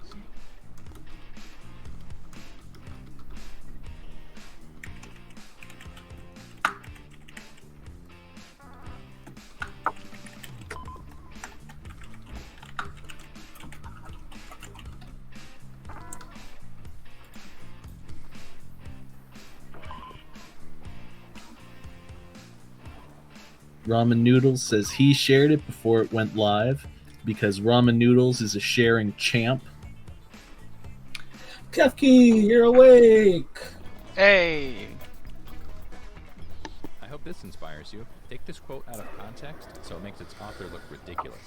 Ramen Noodles says he shared it before it went live because Ramen Noodles is a sharing champ. Kefki, you're awake. Hey. I hope this inspires you. Take this quote out of context so it makes its author look ridiculous.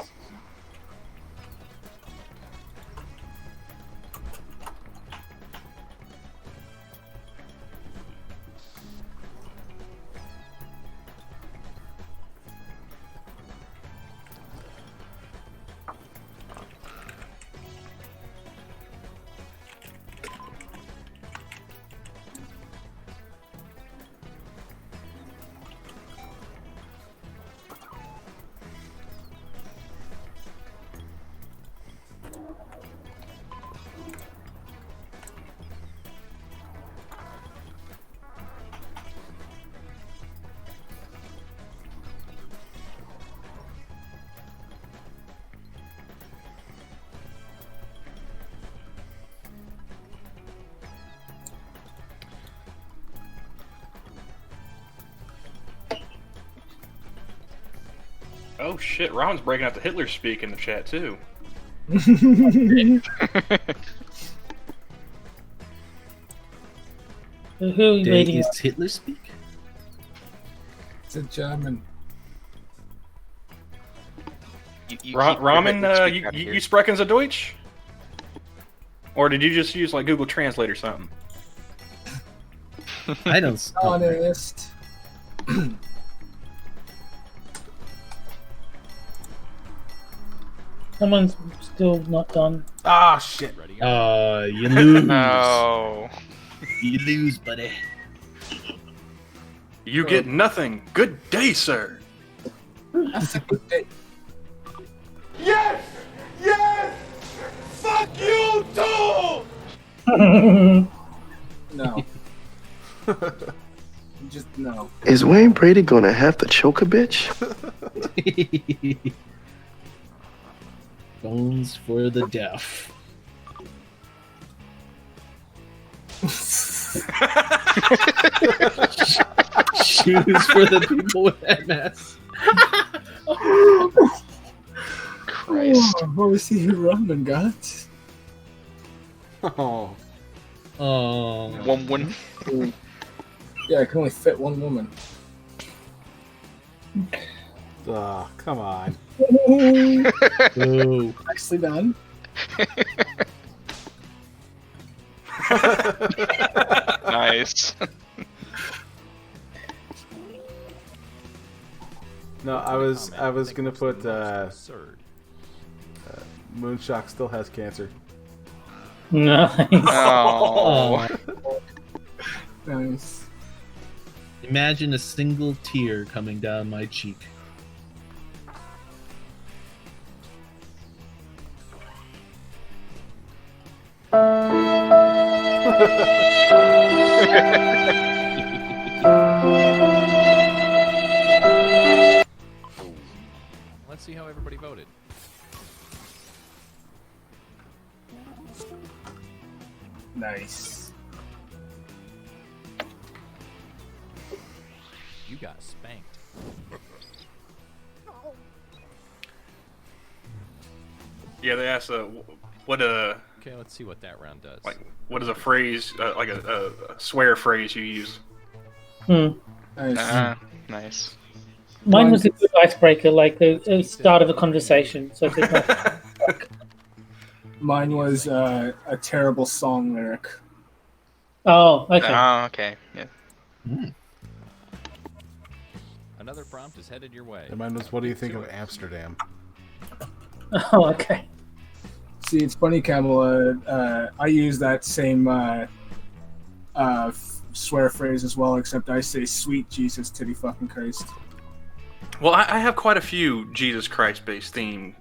Oh shit, Ron's breaking out the Hitler speak in the chat too. Who are you reading? Is Hitler speak? It's a German. Ramen, you sprechen Sie Deutsch? Or did you just use like Google Translate or something? I don't. Honest. Someone's still not done. Ah, shit. You lose. No. You lose, buddy. You get nothing. Good day, sir. That's a good day. Yes! Yes! Fuck you too! No. Just no. Is Wayne Brady gonna have to choke a bitch? Phones for the deaf. Shoes for the people with MS. Christ. Oh, what was he ramen got? Oh. Oh. One win. Yeah, I can only fit one woman. Oh, come on. Ooh. Nicely done. Nice. No, I was gonna put Moonshock still has cancer. Nice. Oh. Nice. Imagine a single tear coming down my cheek. Let's see how everybody voted. Nice. You got spanked. Yeah, they asked what Okay, let's see what that round does. Like, what is a phrase, like a swear phrase you use? Nice. Mine was a good icebreaker, like the start of a conversation. So if it's not... Mine was a terrible song lyric. Oh, okay. Oh, okay. Yeah. Another prompt is headed your way. And mine was, what do you think of Amsterdam? Oh, okay. See, it's funny, Camel. I use that same swear phrase as well, except I say "sweet Jesus, titty fucking Christ." Well, I have quite a few Jesus Christ-based theme,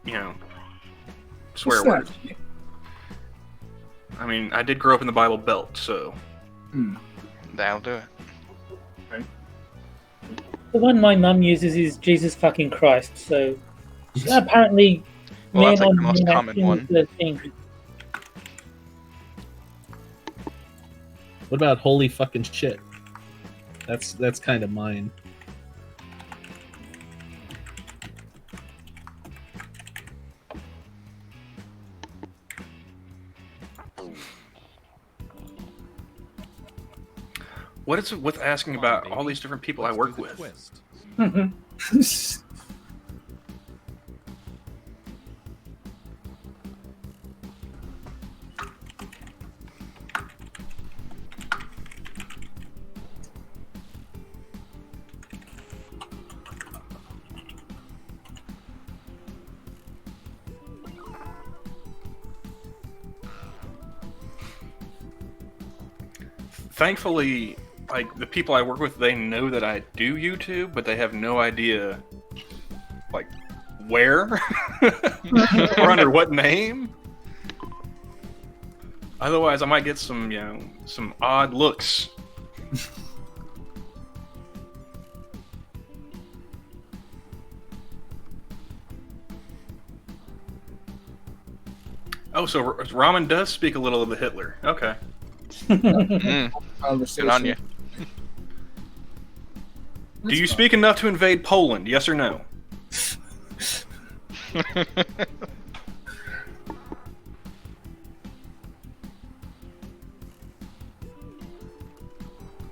swear words. I mean, I did grow up in the Bible Belt, so... That'll do it. Okay. The one my mum uses is Jesus fucking Christ. So apparently, well, that's like on the most common one. is the thing. What about holy fucking shit? That's kind of mine. What is it with asking about all these different people I work with? Thankfully, like, the people I work with, they know that I do YouTube, but they have no idea, like, where or under what name. Otherwise, I might get some, some odd looks. Oh, so Ramen does speak a little of the Hitler. Okay. Good on you. Do you speak enough to invade Poland? Yes or no?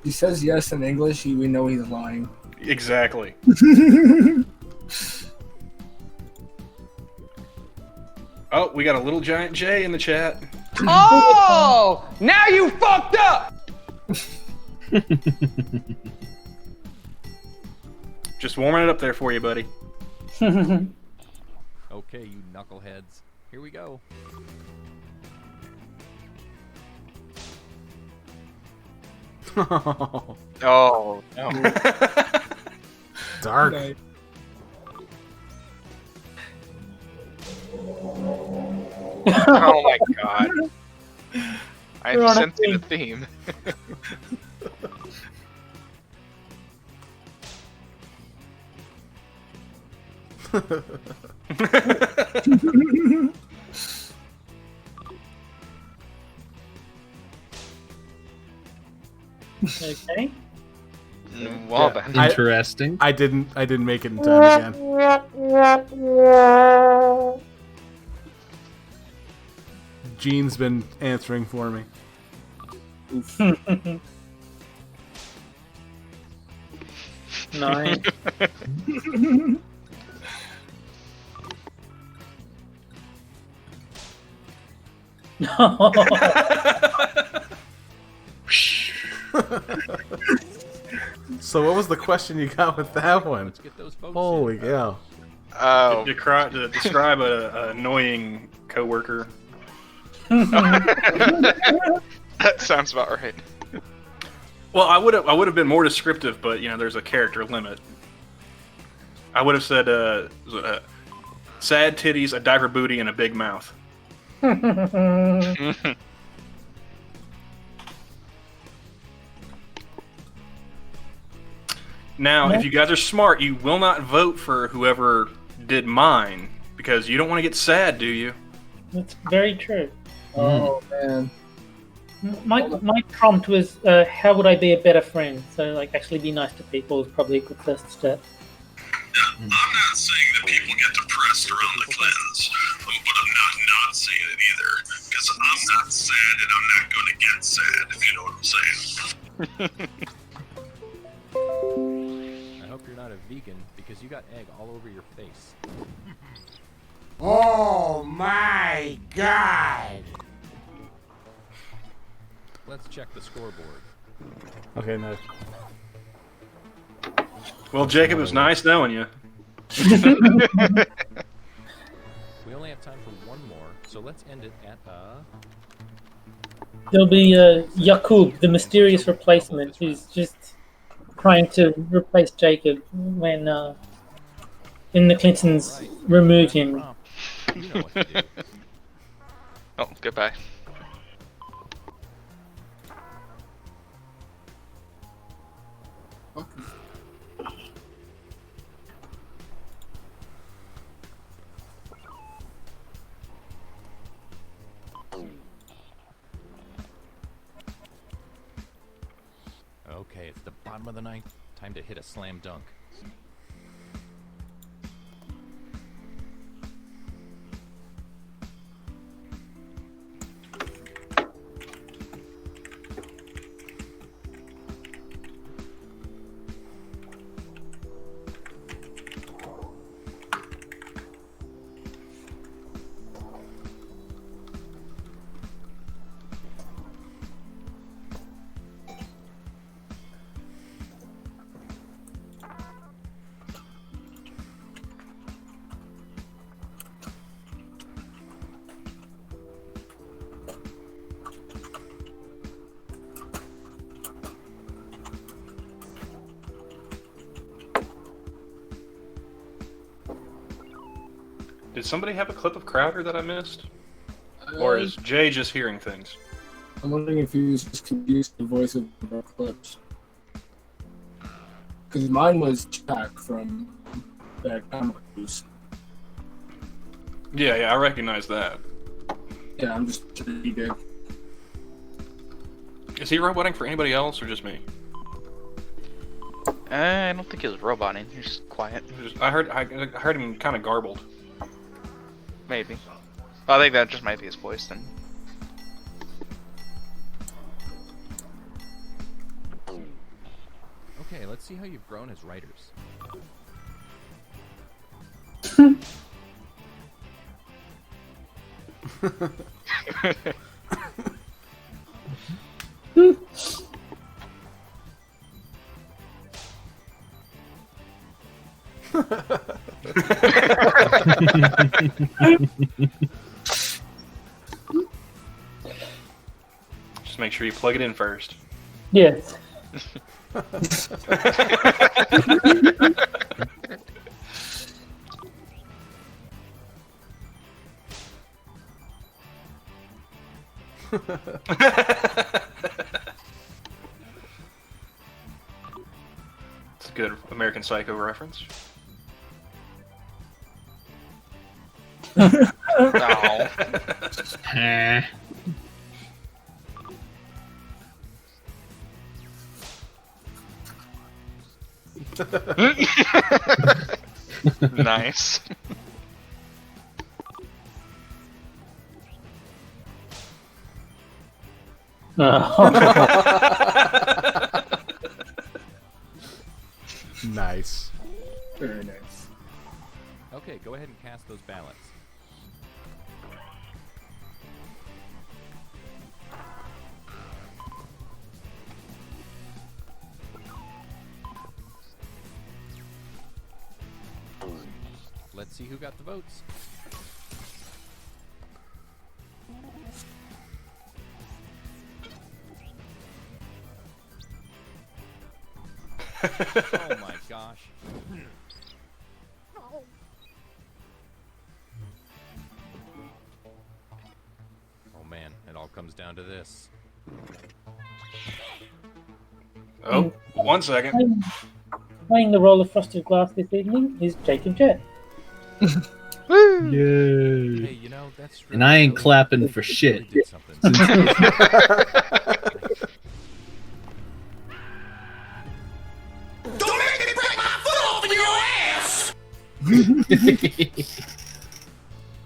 He says yes in English, we know he's lying. Exactly. Oh, we got a little giant J in the chat. Oh! Now you fucked up! Just warming it up there for you, buddy. Okay, you knuckleheads. Here we go. Oh, no. Dark. Okay. Oh my god. I'm sensing a theme. Okay. Well then. Interesting. I didn't make it in time again. Gene's been answering for me. Nice. So what was the question you got with that one? Holy cow. Oh. To describe an annoying coworker. That sounds about right. Well, I would have been more descriptive, but there's a character limit. I would have said sad titties, a diaper booty, and a big mouth. Now, if you guys are smart, you will not vote for whoever did mine, because you don't want to get sad, do you? That's very true. Oh, man. My prompt was, how would I be a better friend? So, like, actually be nice to people is probably a good first step. I'm not saying that people get depressed around the cleanse, but I'm not saying it either. Because I'm not sad and I'm not going to get sad, if you know what I'm saying. I hope you're not a vegan because you got egg all over your face. Oh my God! Let's check the scoreboard. Okay, no. Well, Jacob, it was nice knowing you. We only have time for one more, so let's end it at There'll be Yakub, the mysterious replacement, who's just trying to replace Jacob when the Clintons remove him. You know what to do. Oh, goodbye. Okay, it's the bottom of the ninth. Time to hit a slam dunk. Did somebody have a clip of Crowder that I missed? Or is Jay just hearing things? I'm wondering if he was just confused the voice of our clips. Because mine was Jack from that comic news. Yeah, I recognize that. Yeah, I'm just sure he did. Is he roboting for anybody else or just me? I don't think he was roboting. He was just quiet. I heard him kind of garbled. Maybe. I think that just might be his voice then. Okay, let's see how you've grown as writers. Just make sure you plug it in first. Yes. It's a good American Psycho reference. No. Nice. Nice. Very nice. Okay, go ahead and cast those ballots. Let's see who got the votes. Oh my gosh. Oh man, it all comes down to this. Oh, 1 second. Playing the role of Frosted Glass this evening is Jacob Jet. Yay. Hey, you know, that's And I ain't clapping for shit. did something. Don't make me break my foot off in your ass!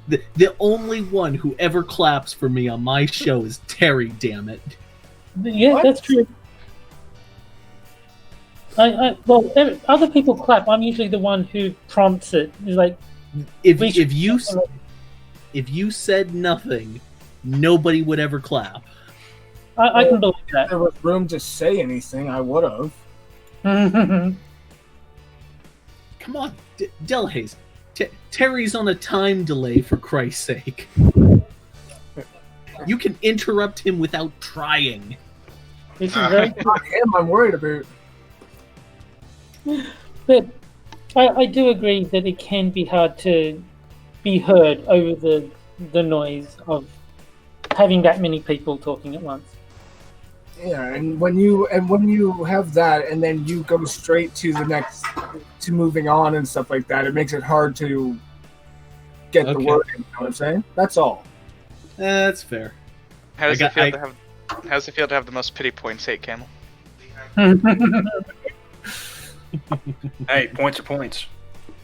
The only one who ever claps for me on my show is Terry, damn it. Yeah, what? That's true. Well, other people clap. I'm usually the one who prompts it. It's like, if you said nothing, nobody would ever clap. I can believe that. If there was room to say anything, I would have. Come on, Delhaze. Terry's on a time delay, for Christ's sake. You can interrupt him without trying. This is very not him I'm worried about. But I do agree that it can be hard to be heard over the noise of having that many people talking at once. Yeah, and when you have that, and then you go straight to the next, to moving on and stuff like that, it makes it hard to get the word in. You know what I'm saying? That's all. That's fair. How does it feel to have the most pity points, 8 Camel? Hey, points are points.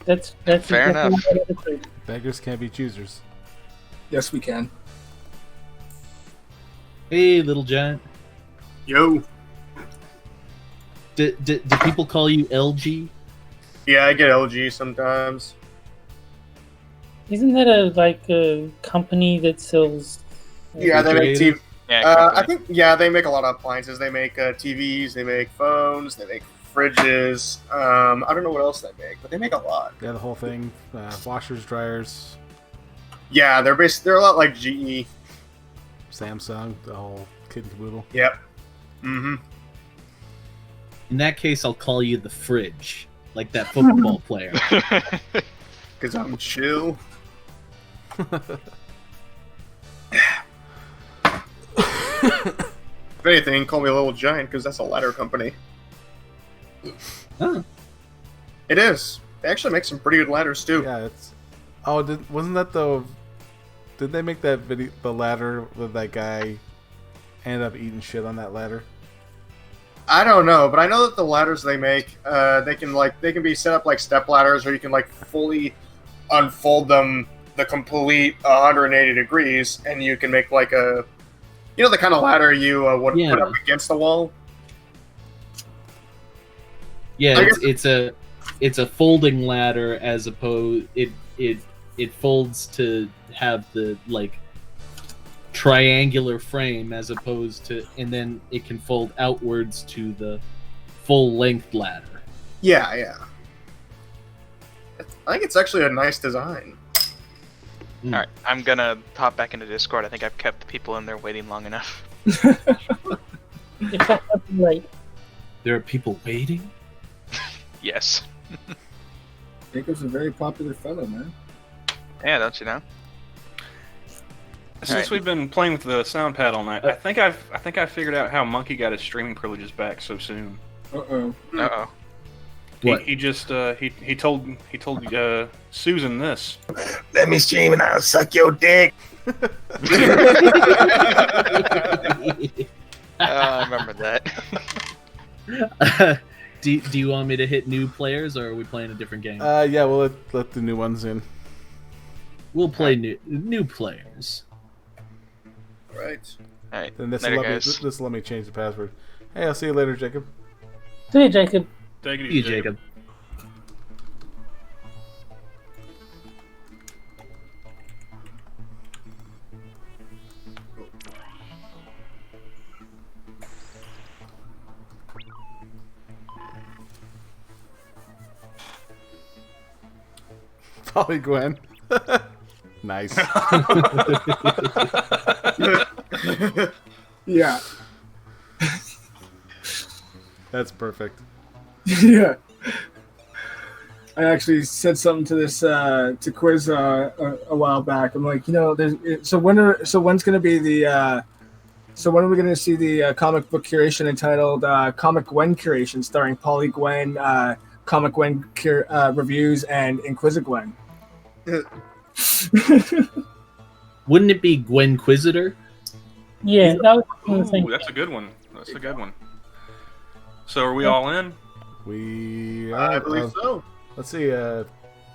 That's fair enough. Beggars can't be choosers. Yes, we can. Hey, little giant. Yo. Do people call you LG? Yeah, I get LG sometimes. Isn't that a company that sells? Yeah, they make TV. Yeah, I think they make a lot of appliances. They make TVs, they make phones, they make fridges. I don't know what else they make, but they make a lot. Yeah, the whole thing. Washers, dryers. Yeah, they're a lot like GE, Samsung, the whole kit and caboodle. Yep. Mm-hmm. In that case, I'll call you the fridge, like that football player. Because I'm chill. If anything, call me a little giant because that's a ladder company. Huh. It is. They actually make some pretty good ladders too. Yeah, it's. Oh, wasn't that the? Did they make that video, the ladder with that guy ended up eating shit on that ladder? I don't know, but I know that the ladders they make, they can be set up like step ladders, or you can like fully unfold them the complete 180 degrees, and you can make like a, the kind of ladder you would put up against the wall. Yeah, it's a folding ladder as opposed it folds to have the like triangular frame as opposed to, and then it can fold outwards to the full length ladder. Yeah. I think it's actually a nice design. Alright, I'm gonna hop back into Discord. I think I've kept the people in there waiting long enough. There are people waiting? Yes. Jacob's a very popular fellow, man. Yeah, don't you know? Since we've been playing with the sound pad all night, I think I've figured out how Monkey got his streaming privileges back so soon. Uh-oh. What? He just he told Susan this. Let me stream and I'll suck your dick. I remember that. Do you want me to hit new players, or are we playing a different game? Yeah, we'll let the new ones in. We'll play new players. Right. Alright. Then this will let me change the password. Hey, I'll see you later, Jacob. See you, Jacob. Take it See you, easy, Jacob. Polly Gwen. Nice. Yeah. That's perfect. Yeah. I actually said something to this to Quiz a while back. I'm like, when are we going to see the comic book curation entitled Comic Gwen Curation, starring Polly Gwen, Comic Gwen reviews, and Inquisigwen? Wouldn't it be Gwenquisitor? Yeah, that was Ooh, that's a good one. That's a good one. So are we all in? We I believe so. Let's see.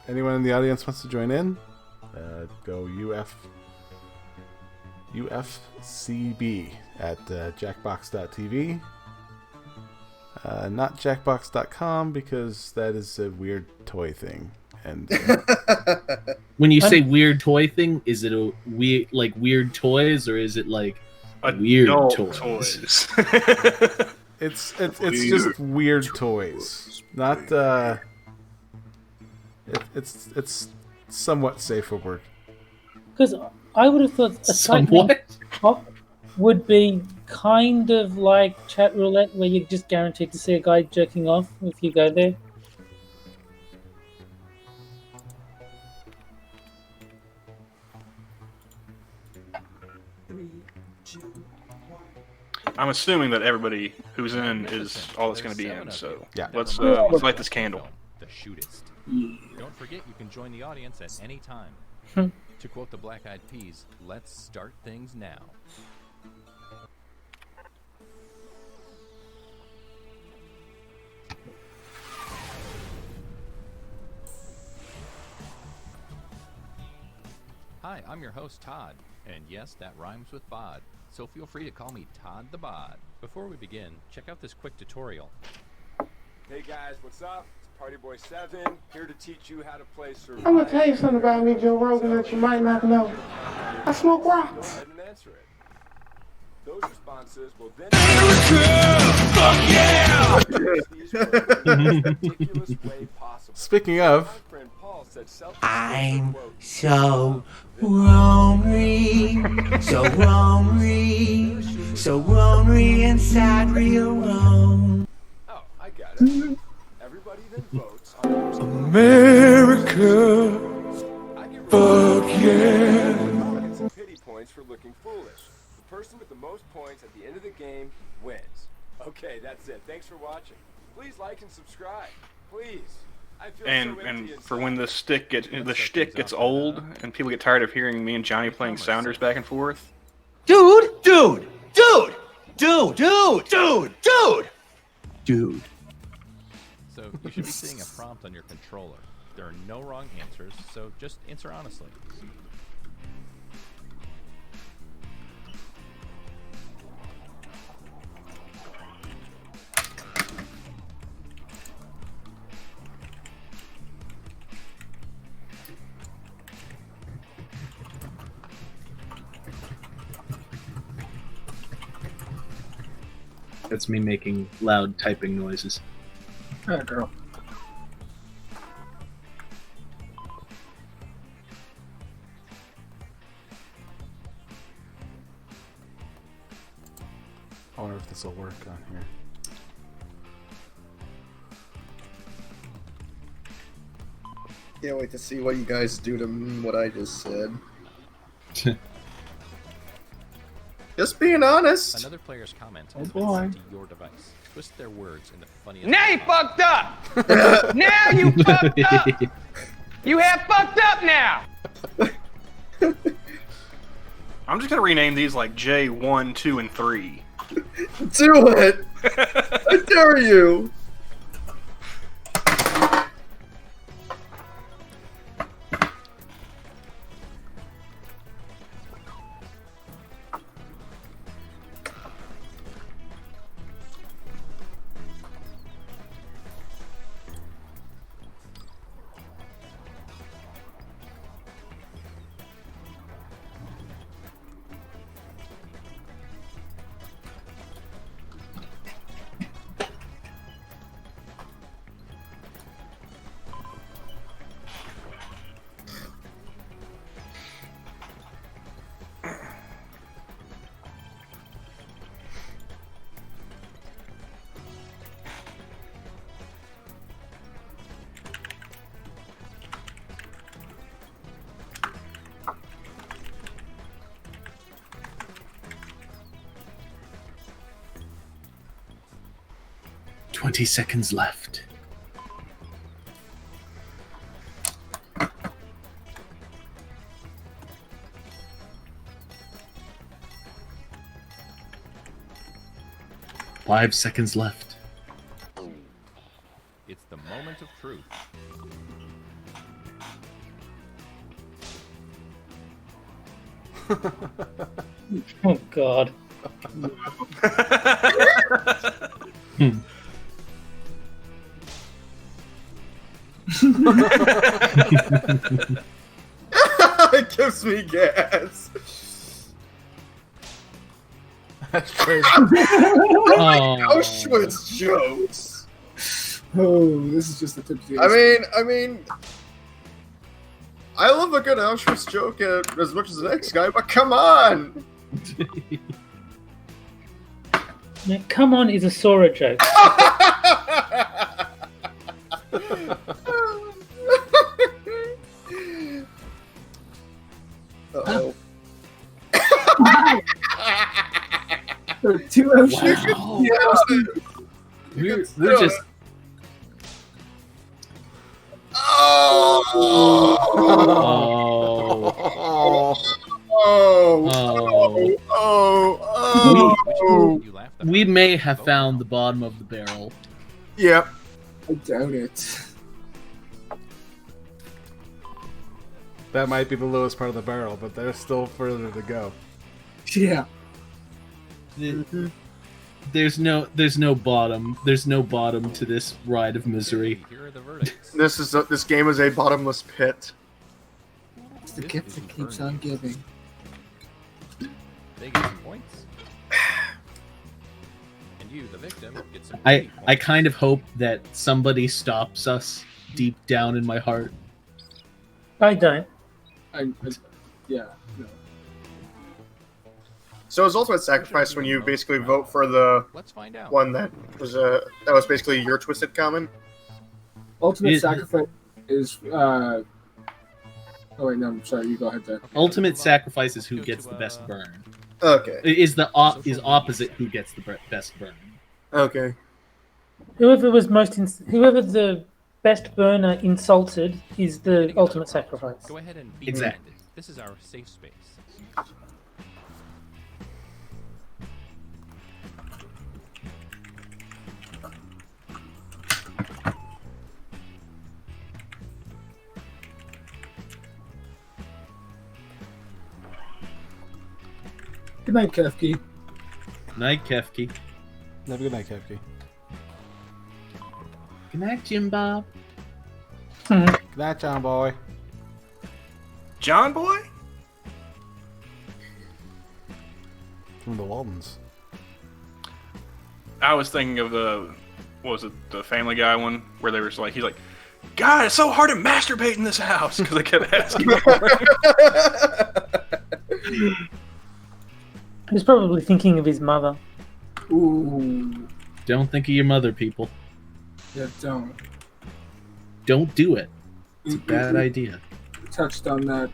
anyone in the audience wants to join in, go UFCB at jackbox.tv. Not jackbox.com because that is a weird toy thing. And when you say weird toy thing, is it a weird like weird toys or is it like weird toys? it's just weird toys. Not it's somewhat safe for work. Because I would have thought a site name would be kind of like chat roulette, where you're just guaranteed to see a guy jerking off if you go there. I'm assuming that everybody who's in is all that's going to be in. So yeah, let's light this candle. The shootist. Don't forget, you can join the audience at any time. To quote the Black Eyed Peas, let's start things now. Hi, I'm your host, Todd. And yes, that rhymes with bod. So feel free to call me Todd the Bod. Before we begin, check out this quick tutorial. Hey guys, what's up? It's Party Boy 7, here to teach you how to play Survive. I'm gonna tell you something about me, Joe Rogan, that you might not know. I smoke rocks. Go ahead and answer it. Those responses will then... Speaking of, I'm so lonely, so lonely, so lonely inside real alone. Oh, I got it. Everybody then votes on America, fuck yeah. Get some pity points for looking foolish. The person with the most points at the end of the game wins. Okay, that's it. Thanks for watching. Please like and subscribe. Please. I feel so empty And inside. for when the shtick gets old and people get tired of hearing me and Johnny playing Sounders back and forth. Dude. So you should be seeing a prompt on your controller. There are no wrong answers, so just answer honestly. That's me making loud typing noises. Ah, girl. I wonder if this will work on here. Can't wait to see what you guys do to what I just said. Just being honest. Another player's comment Oh, has boy. been sent to your device. Twist their words in the funniest Now way you fucked up! Now you fucked up! You have fucked up now! I'm just gonna rename these like J1, 2, and 3. Do it! I dare you! Seconds left. Five seconds left. It's the moment of truth. Oh God. It gives me gas. That's crazy. Auschwitz jokes. Oh, this is just the tip. I mean, I love a good Auschwitz joke as much as the next guy, but come on. Now, come on is a Sora joke. Uh-oh. Two Auschwitz. Wow. We're just. Oh. We may have found the bottom of the barrel. Yep. I doubt it. That might be the lowest part of the barrel, but there's still further to go. Yeah. There's no bottom. There's no bottom to this ride of misery. This game is a bottomless pit. It's the gift that keeps on giving. They get some points. And you, the victim, get some I kind of hope that somebody stops us deep down in my heart. I don't. Yeah. No. So is Ultimate Sacrifice when you basically vote for the one that was basically your twisted comment? Ultimate Sacrifice is. Oh wait, no. I'm sorry. You go ahead there. Ultimate Sacrifice is who gets the best burn. Okay. Is opposite who gets the best burn. Okay. Whoever the best burner insulted is the ultimate sacrifice. Go ahead and be Exactly. This is our safe space. Good night, Kefki. Night, Kefki. Have a good night, Kefki. Good night, Jim Bob. Good night, John Boy. John Boy? From the Waldens. I was thinking of what was it, the Family Guy one, where they were like, he's like, God, it's so hard to masturbate in this house, because I kept asking for it. He's probably thinking of his mother. Ooh. Don't think of your mother, people. Yeah, don't. Don't do it. It's a bad idea. Touched on that.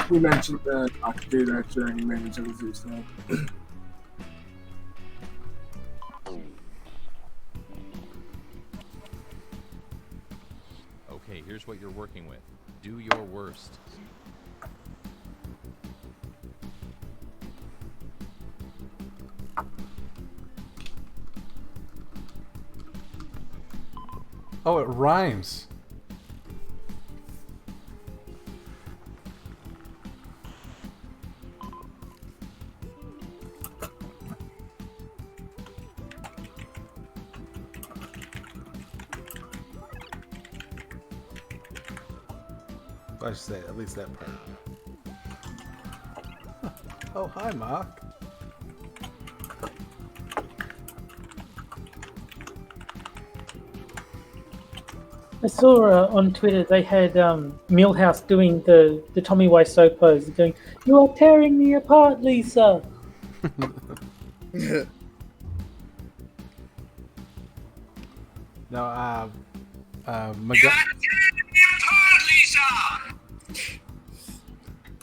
We mentioned not to do that during Minions of the Zeus night. Okay, here's what you're working with. Do your worst. Oh, it rhymes. I should say, at least that part. Oh, hi, Mark. I saw on Twitter they had Millhouse doing the Tommy Wiseau pose, going, "You are tearing me apart, Lisa." No,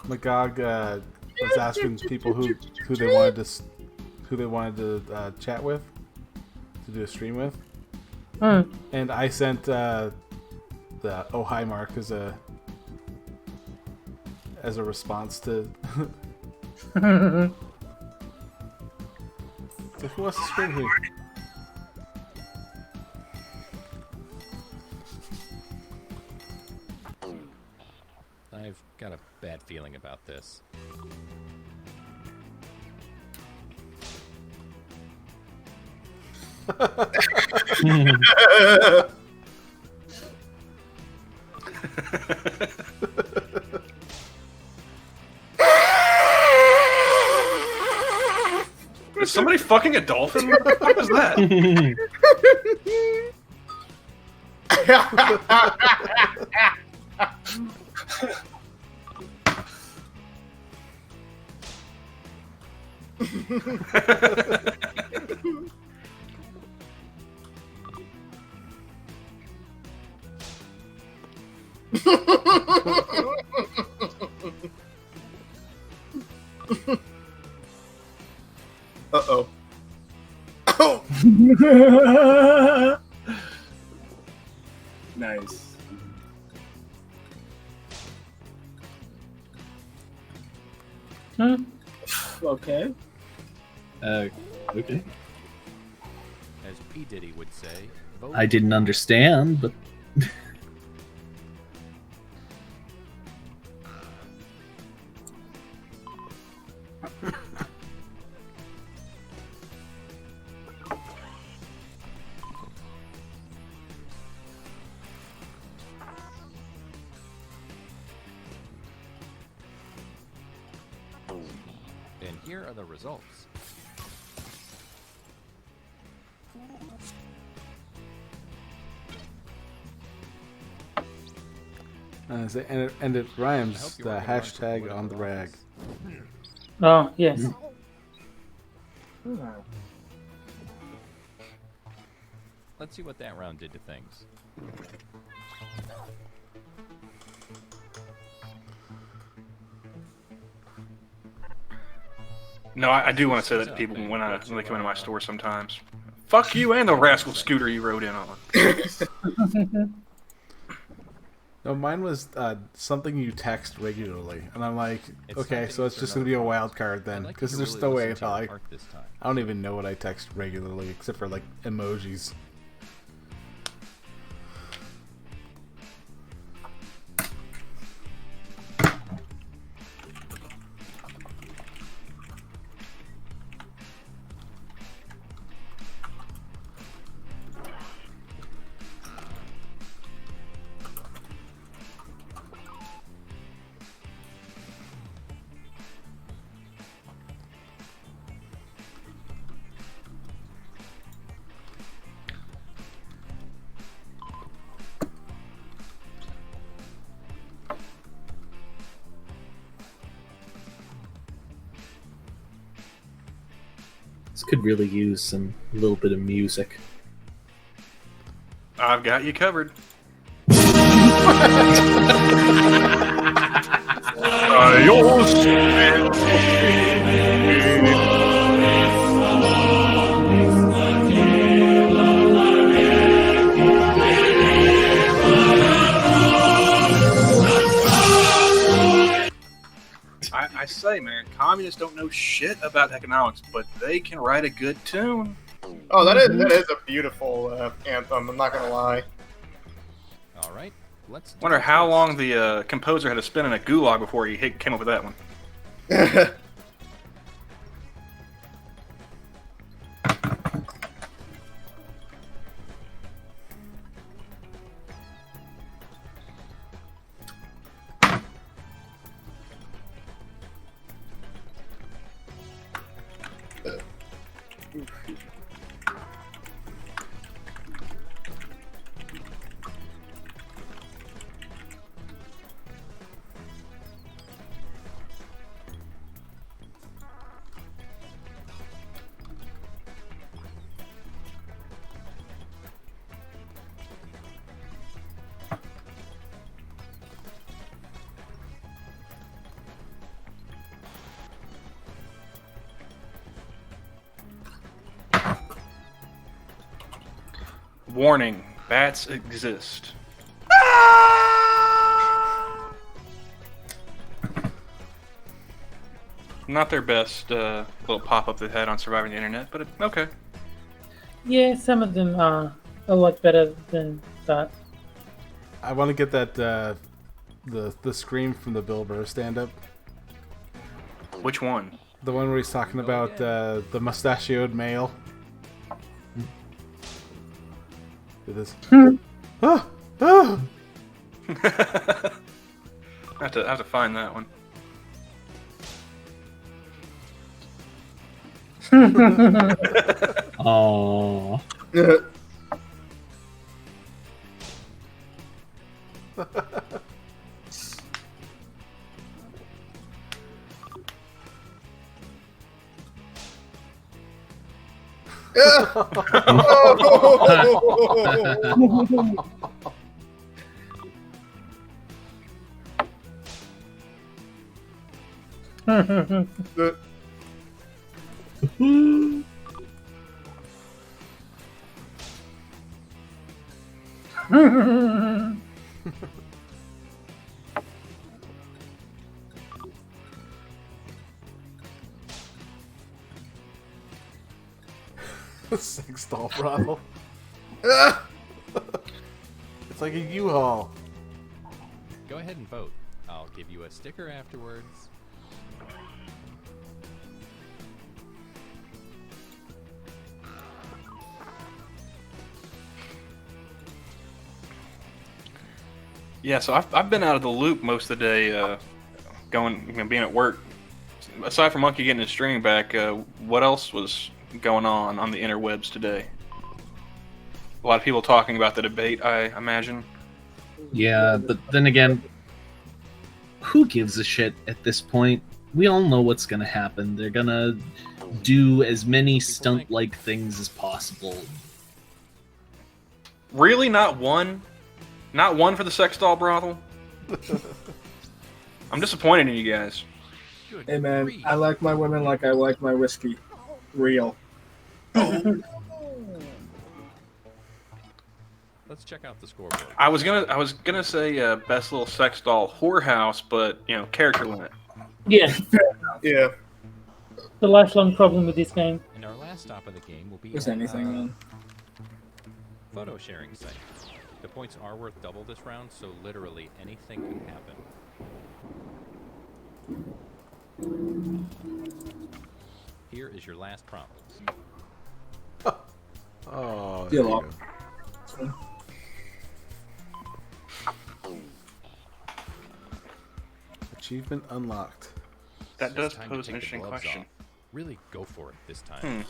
Magog was asking people who they wanted to chat with, to do a stream with, and I sent the "Oh hi Mark" as a response to. So who wants to stream here? I've got a bad feeling about this. Is somebody fucking a dolphin? What the fuck is that? Uh-oh. Oh! Nice. Okay. Okay. As P. Diddy would say, vote I didn't understand, but And here are the results. And it rhymes. The hashtag on the rag. Oh, yes. Let's see what that round did to things. No, I do want to say that to people when they come into my store sometimes. Fuck you and the rascal scooter you rode in on. No, mine was something you text regularly, and I'm like, okay, so it's just gonna be a wild card then, because there's no way I don't even know what I text regularly except for like emojis. this could really use a little bit of music. I've got you covered. I say, man, communists don't know shit about economics, but they can write a good tune. Oh, that is a beautiful anthem. I'm not gonna lie. All right, let's. Wonder how long the composer had to spend in a gulag before he came up with that one. Warning, bats exist. Not their best little pop-up they've had on surviving the internet, but okay. Yeah, some of them are a lot better than that. I want to get that the scream from the Bill Burr stand-up. Which one? The one where he's talking about the mustachioed male. It is. Ah! Ah! I have to find that one. Oh. Sex doll brothel. It's like a U-Haul. Go ahead and vote. I'll give you a sticker afterwards. Yeah, so I've been out of the loop most of the day, being at work. Aside from Monkey getting his stream back, what else was going on the interwebs today? A lot of people talking about the debate, I imagine. Yeah, but then again, who gives a shit at this point? We all know what's gonna happen. They're gonna do as many stunt-like things as possible. Really? Not one? Not one for the sex doll brothel? I'm disappointed in you guys. Hey man, I like my women like I like my whiskey. Real. Let's check out the scoreboard. I was gonna say best little sex doll whorehouse, but character limit. Yeah. Yeah. The lifelong problem with this game. And our last stop of the game will be Is anything on? photo sharing site. The points are worth double this round, so literally anything can happen. Here is your last prompt. Oh, Deal off. Achievement unlocked. That does Time to pose an take the interesting gloves question. off. Really go for it this time.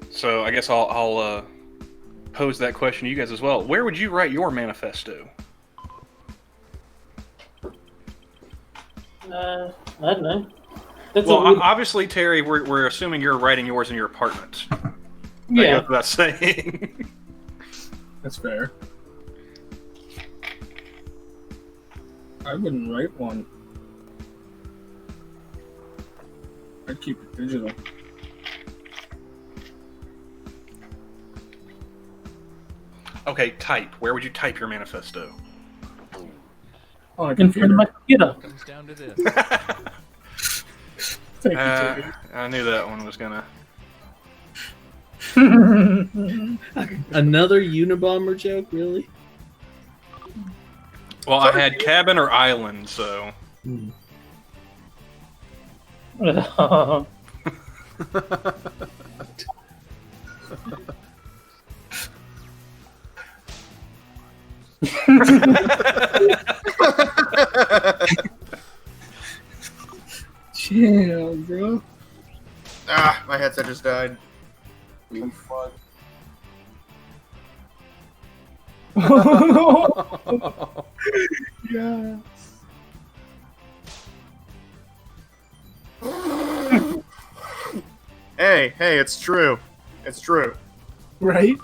So I guess I'll pose that question to you guys as well. Where would you write your manifesto? I don't know. That's Well, a weird... obviously, Terry, we're assuming you're writing yours in your apartment. Yeah. That goes without saying. That's fair. I wouldn't write one. I'd keep it digital. Okay, type. Where would you type your manifesto? On a in front of my computer. Comes down to this. Thank you, Terry. I knew that one was gonna. Another Unabomber joke, really? Well, I had cabin or island, so. Chill, bro. Ah, my headset just died. Oh, fuck. Yeah. Hey, it's true. It's true. Right?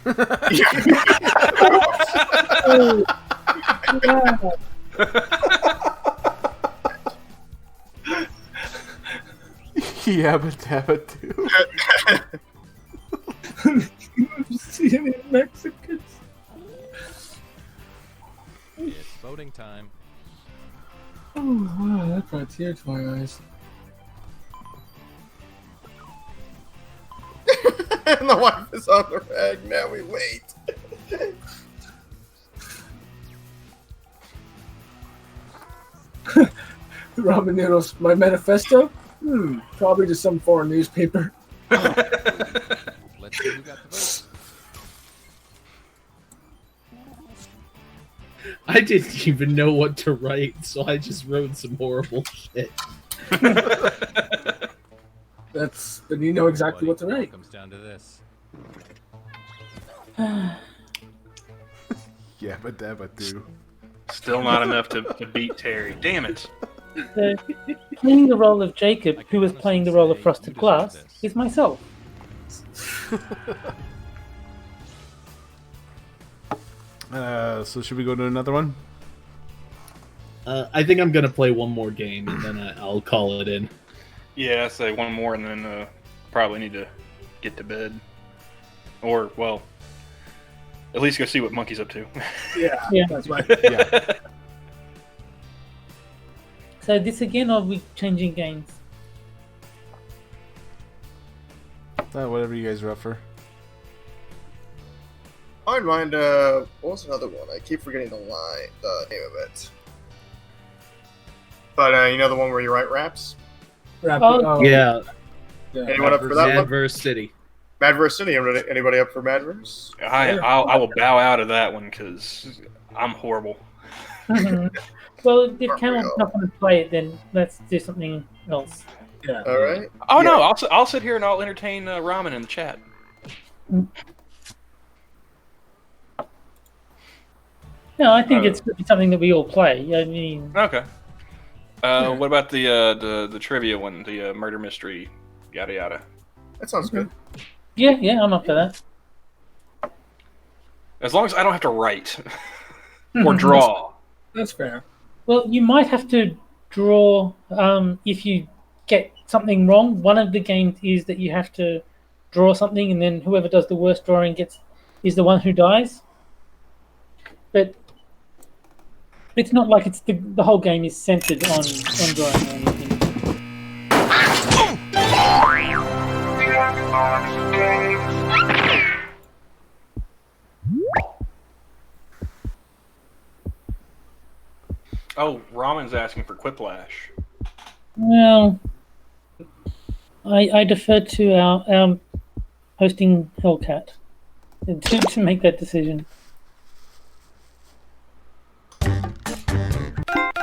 Oh, yeah. Yabba dabba do. See any Mexicans? It's voting time. Oh, wow, that brought tears to my eyes. And the wife is on the rag. Now we wait. Ramen noodles. My manifesto? Probably just some foreign newspaper. Let's see who got the votes. I didn't even know what to write, so I just wrote some horrible shit. But you know exactly what to write. Comes down to this. Yabba dabba do. Still not enough to beat Terry. Damn it. So, playing the role of Jacob, who was playing the role of Frosted Glass, is myself. So should we go to another one? I think I'm gonna play one more game and then I'll call it in. Yeah, I say one more and then probably need to get to bed. Or, well, at least go see what Monkey's up to. Yeah. That's right. Yeah. So this again, or are we changing games? Whatever you guys are up for. I don't mind, what was another one? I keep forgetting the name of it. But, you know the one where you write raps? Yeah. Anyone up for that one? Madverse City. Madverse City. Anybody up for Madverse? I will bow out of that one because I'm horrible. Well, if Cameron's not going to play it, then let's do something else. Yeah. All right. Oh no, I'll sit here and I'll entertain Ramen in the chat. No, I think it's something that we all play. I mean, Okay. What about the trivia one, the murder mystery, yada yada? That sounds good. yeah, I'm up for that. As long as I don't have to write or draw. That's fair. Well, you might have to draw if you get something wrong. One of the games is that you have to draw something, and then whoever does the worst drawing is the one who dies. But it's not like it's the whole game is centered on drawing or anything. Oh, Ramen's asking for Quiplash. Well, I defer to our hosting Hellcat to make that decision.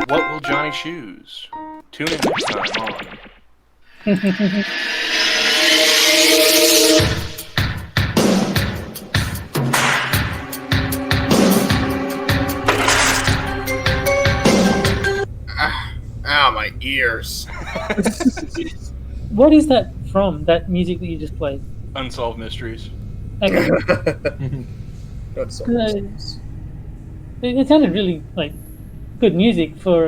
What will Johnny choose? Tune in next time on. Ow, my ears. What is that from? That music that you just played? Unsolved Mysteries. Okay. It sounded really like good music for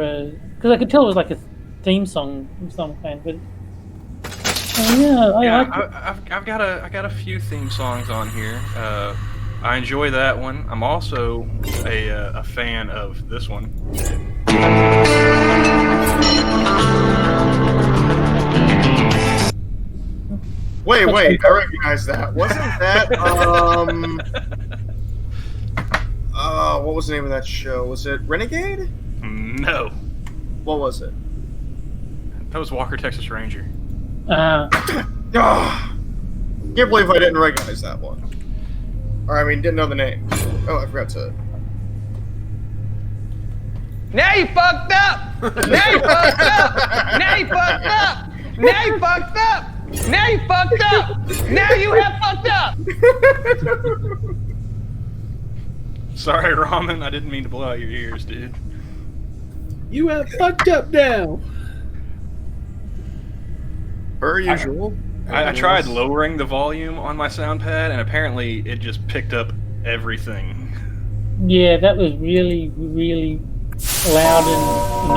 because I could tell it was like a theme song of some kind. But I like it. I've got a few theme songs on here. I enjoy that one. I'm also a fan of this one. Wait, I recognize that. Wasn't that, what was the name of that show? Was it Renegade? No. What was it? That was Walker, Texas Ranger. Can't believe I didn't recognize that one. Or, I mean, didn't know the name. Oh, I forgot to... Now you fucked up! Now you fucked up! Now you fucked up! Now you fucked up! Now you fucked up! Now you have fucked up! Sorry, Ramen. I didn't mean to blow out your ears, dude. You have fucked up now. Per usual. I tried lowering the volume on my sound pad, and apparently it just picked up everything. Yeah, that was really, really loud and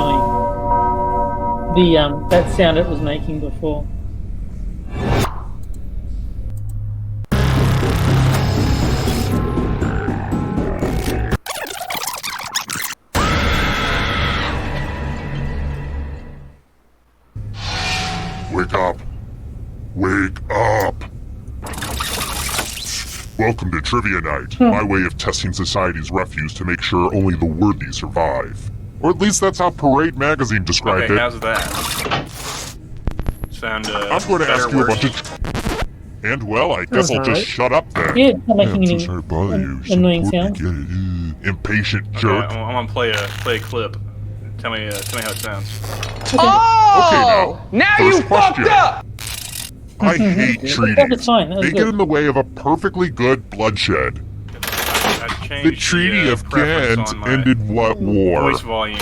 annoying. That sound it was making before. Wake up. Wake up. Welcome to Trivia Night, my way of testing society's refuse to make sure only the worthy survive. Or at least that's how Parade Magazine described it. How's that? Sound, I'm going to ask you a bunch of... And well, I guess I'll just shut up then. Yeah, it's not making I'm so sorry to bother you. annoying sound. Impatient jerk. I'm gonna play a clip. Tell me how it sounds. Oh! Now you fucked up! I hate treaties. They get in the way of a perfectly good bloodshed. The Treaty of Ghent ended what war? Voice volume.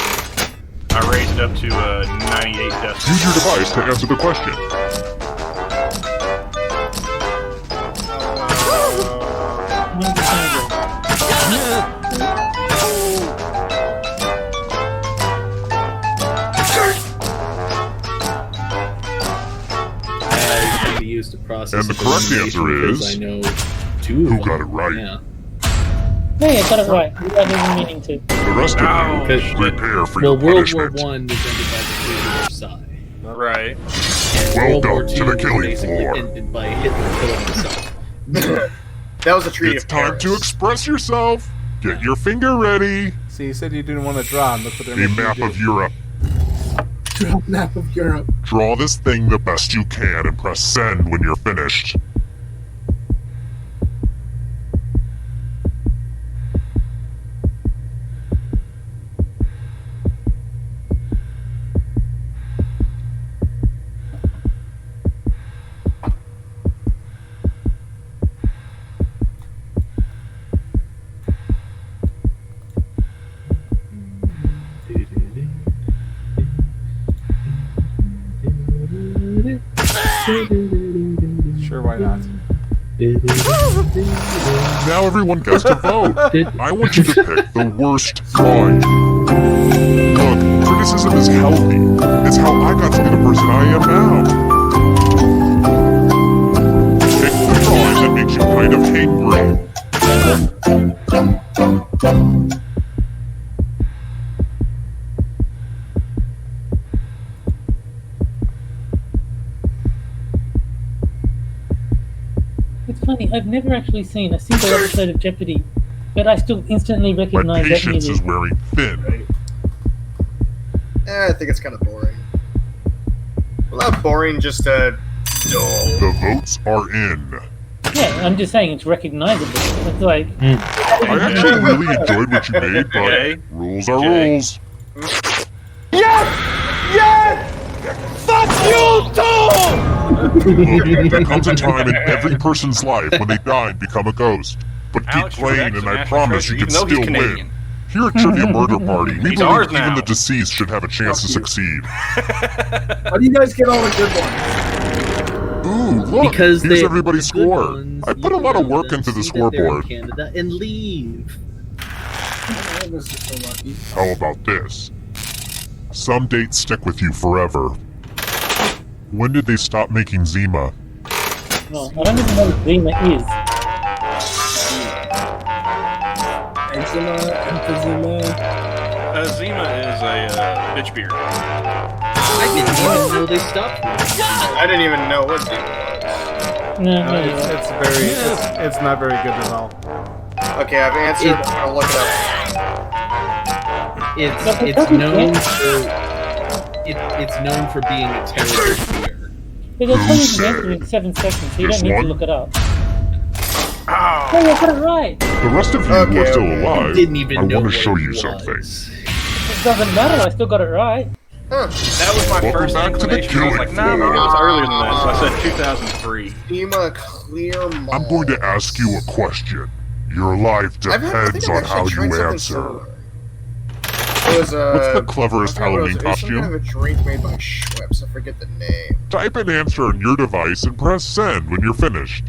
I raised it up to 98 decibels. Use your device to answer the question. To process and the correct answer is I know who got it right. Yeah. Hey, I got it right. I didn't meaning to. The rest of you, prepare for your World punishment. War I was ended by the Treaty of Versailles. Right. Welcome to the killing floor. Ended by Hitler killing himself. That was a treaty It's of time Paris. to express yourself. Get your finger ready. See, you said you didn't want to draw, and look what they're A making map you do. of Europe. Draw a map of Europe. Draw this thing the best you can and press send when you're finished. Sure, why not? Now everyone gets to vote. I want you to pick the worst drawing. Look, criticism is healthy. It's how I got to be the person I am now. Pick the drawing that makes you kind of angry. It's funny, I've never actually seen a single episode of Jeopardy, but I still instantly My recognize that patience music. is wearing thin. I think it's kind of boring. Well, not boring, just dull. The votes are in. Yeah, I'm just saying it's recognizable. It's like... I actually really enjoyed what you made, but rules are rules. Yes! Yes! Fuck you too! Look, there comes a time in every person's life when they die and become a ghost. But keep Alex, you're playing next and to I National promise you Treasure, can even though he's still Canadian. win. Here at Trivia Murder Party, we He's believe ours even now. the deceased should have a chance to succeed. How do you guys get all the good ones? Ooh, look, Because here's they- everybody's the good score. ones, I put a you lot of know work them, into the see that they're in scoreboard. Canada and leave. Oh, this is so lucky. How about this? Some dates stick with you forever. When did they stop making Zima? Well, I don't even know what Zima is. Eczema, emphysema. Zima is a bitch beer. I didn't even know they stopped. I didn't even know what Zima was. No, It's not very good at all. Okay, I've answered. I'll look it up. It's known for it's known for being a terrible beer. But they'll tell you the answer in 7 seconds, so you This don't need one? to look it up. Oh, I got it right! The rest of you who are still alive, Didn't even I know want to what show it you was. something. It doesn't matter, I still got it right. Huh. That was my Welcome first back to the inclination. I was like, killing nah, maybe it was floor. earlier than that. So I said 2003. Zima clear malt. I'm going to ask you a question. Your life I depends think I've on how actually tried you something answer. similar. It was What's the cleverest Halloween It was some kind of costume? a drink made by Schweppes. I forget the name. Type an answer on your device and press send when you're finished.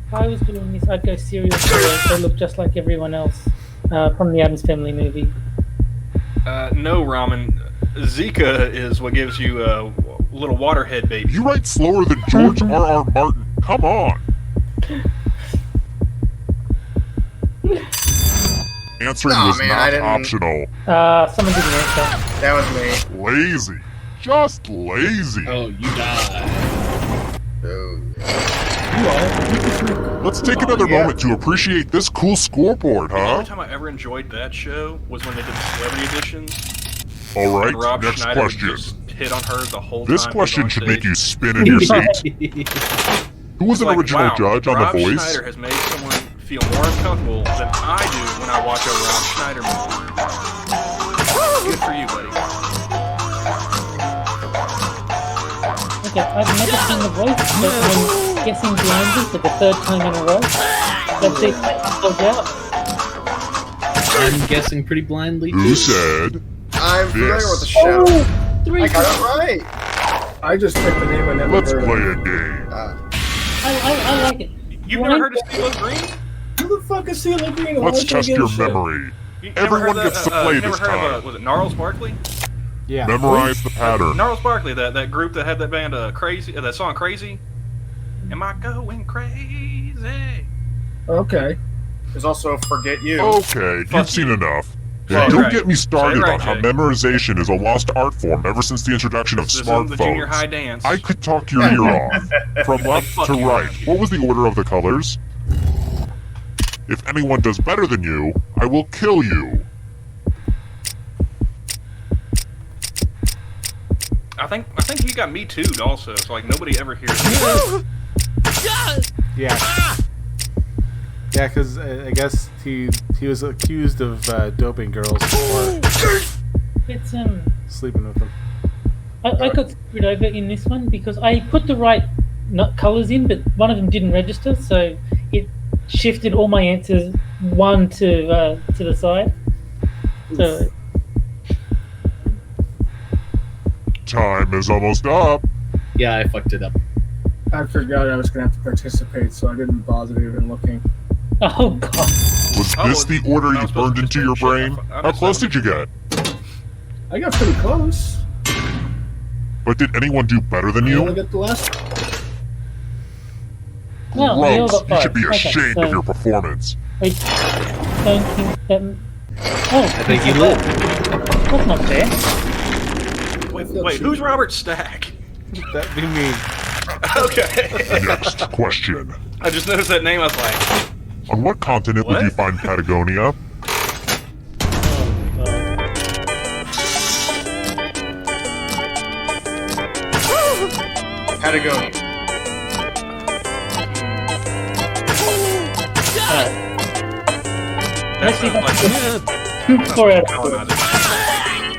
If I was doing this, I'd go serial killer. They look just like everyone else from the Addams Family movie. No, Ramen. Zika is what gives you a little waterhead baby. You write slower than George R.R. Martin. Come on. Answering was not optional. Someone didn't answer. That was me. Lazy. Just lazy. Oh, you died. Let's take another moment to appreciate this cool scoreboard, The huh? only time I ever enjoyed that show was when they did the celebrity editions. Alright, And Rob next Schneider would question. just hit on her the whole This time. question should make you spin in your seat. Who was an Like, original wow, judge on Rob The Voice? Schneider has made someone feel more uncomfortable than I do when I watch a Rob Schneider movie. Good for you, buddy. Okay, I've never seen The Voice, but I'm guessing blindly for the third time in a row. Let's see if I can close out. I'm guessing pretty blindly too. Who said? I'm familiar This. with the show. Oh, three. I got it right. I just picked the name I never Let's heard play of. a game. I like it. You've never heard of CeeLo Green? Who the fuck is CeeLo Green? Why Let's would I test get your a show? memory. You never Everyone heard gets to play you never this heard time. of, was it Gnarls Barkley? Yeah. Memorize the pattern. Gnarls Barkley, that group that had that band Crazy, that song Crazy. Am I going crazy? Okay. There's also Forget You. Okay, you've seen enough. Say And it don't right. get me started Say it right, on how Jay. memorization is a lost art form ever since the introduction of This isn't the junior high smartphones. dance. I could talk your ear off. From left Fuck to you, right. man. What was the order of the colors? If anyone does better than you, I will kill you. I think you got me too also. So like nobody ever hears me. Yeah. Yeah, because I guess he was accused of doping girls or It's sleeping with them. I got screwed over in this one because I put the right colors in, but one of them didn't register, so it shifted all my answers one to the side. So Time is almost up. Yeah, I fucked it up. I forgot I was gonna have to participate, so I didn't bother even looking. oh god, Was this the order you burned into your brain? How close did you get? I got pretty close. But did anyone do better than I only you? got the last. no, we all Gross. got You five. should be Okay, ashamed so of your performance. I don't think that. Oh, I think you live. that's not fair. Wait, who's Robert Stack? That'd be me. Okay. Next question. I just noticed that name. I was like, On what continent would What? you find Patagonia? Patagonia. Let's see if I can get 4 out of 4.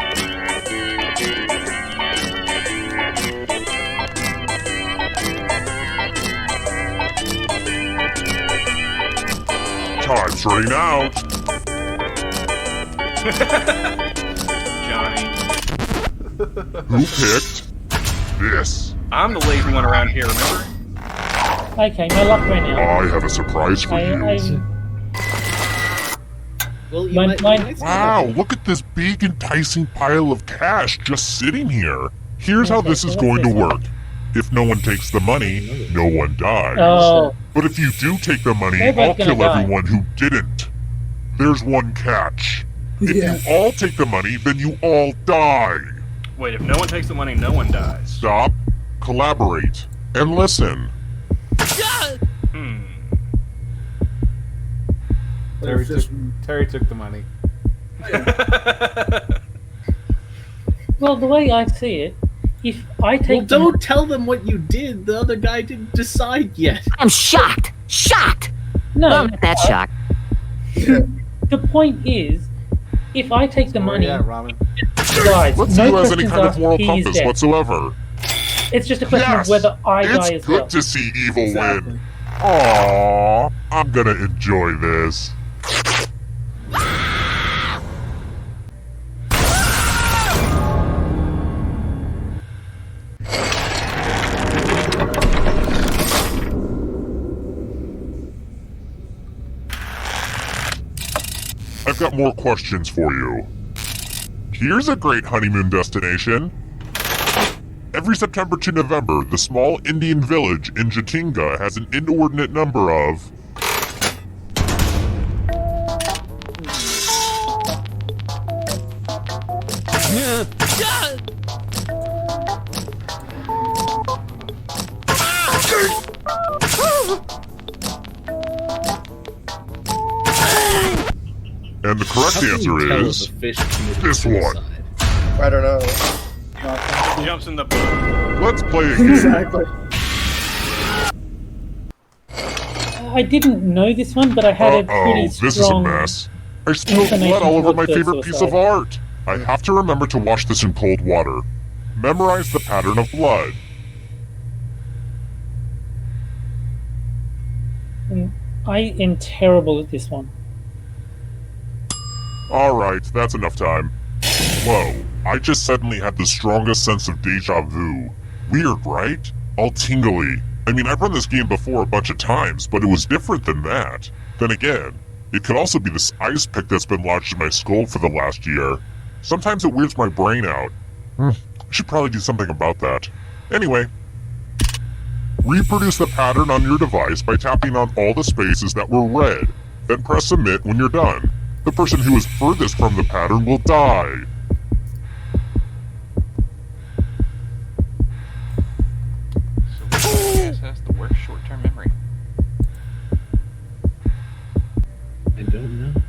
Time's running out. Johnny. Who picked this? I'm the lazy one around here. Remember? Okay, my luck ran out. I have a surprise for you. Well, Wow, look at this big enticing pile of cash just sitting here. Here's how this is going to work. If no one takes the money, no one dies. Oh. But if you do take the money, Everyone's I'll gonna kill die. everyone who didn't. There's one catch. If Yeah. you all take the money, then you all die. Wait, if no one takes the money, no one dies. Stop, collaborate, and listen. Hmm. Terry took the money. Well, the way I see it, if I take... Well, don't tell them what you did. The other guy didn't decide yet. I'm shocked. Shocked. No, I'm not that shocked. The point is, if I take the money... Ramen? Guys, Let's no see who has any questions kind of asked, moral he is compass dead. whatsoever. It's just a question Yes! of whether I die It's as well. good to see evil win. Aww, I'm gonna enjoy this. I've got more questions for you. Here's a great honeymoon destination. Every September to November, the small Indian village in Jatinga has an inordinate number of... And the correct answer is... this one. I don't know. He jumps in the boat. Let's play a game. Exactly. I didn't know this one, but I had a pretty this is a strong... mess. I spilled inclination blood all over towards my the favorite piece of suicide. art. I have to remember to wash this in cold water. Memorize the pattern of blood. I am terrible at this one. Alright, that's enough time. Whoa, I just suddenly had the strongest sense of deja vu. Weird, right? All tingly. I mean, I've run this game before a bunch of times, but it was different than that. Then again, it could also be this ice pick that's been lodged in my skull for the last year. Sometimes it weirds my brain out. I should probably do something about that. Anyway, reproduce the pattern on your device by tapping on all the spaces that were red. Then press submit when you're done. The person who is furthest from the pattern will die. So which one has the worst short-term memory? I don't know.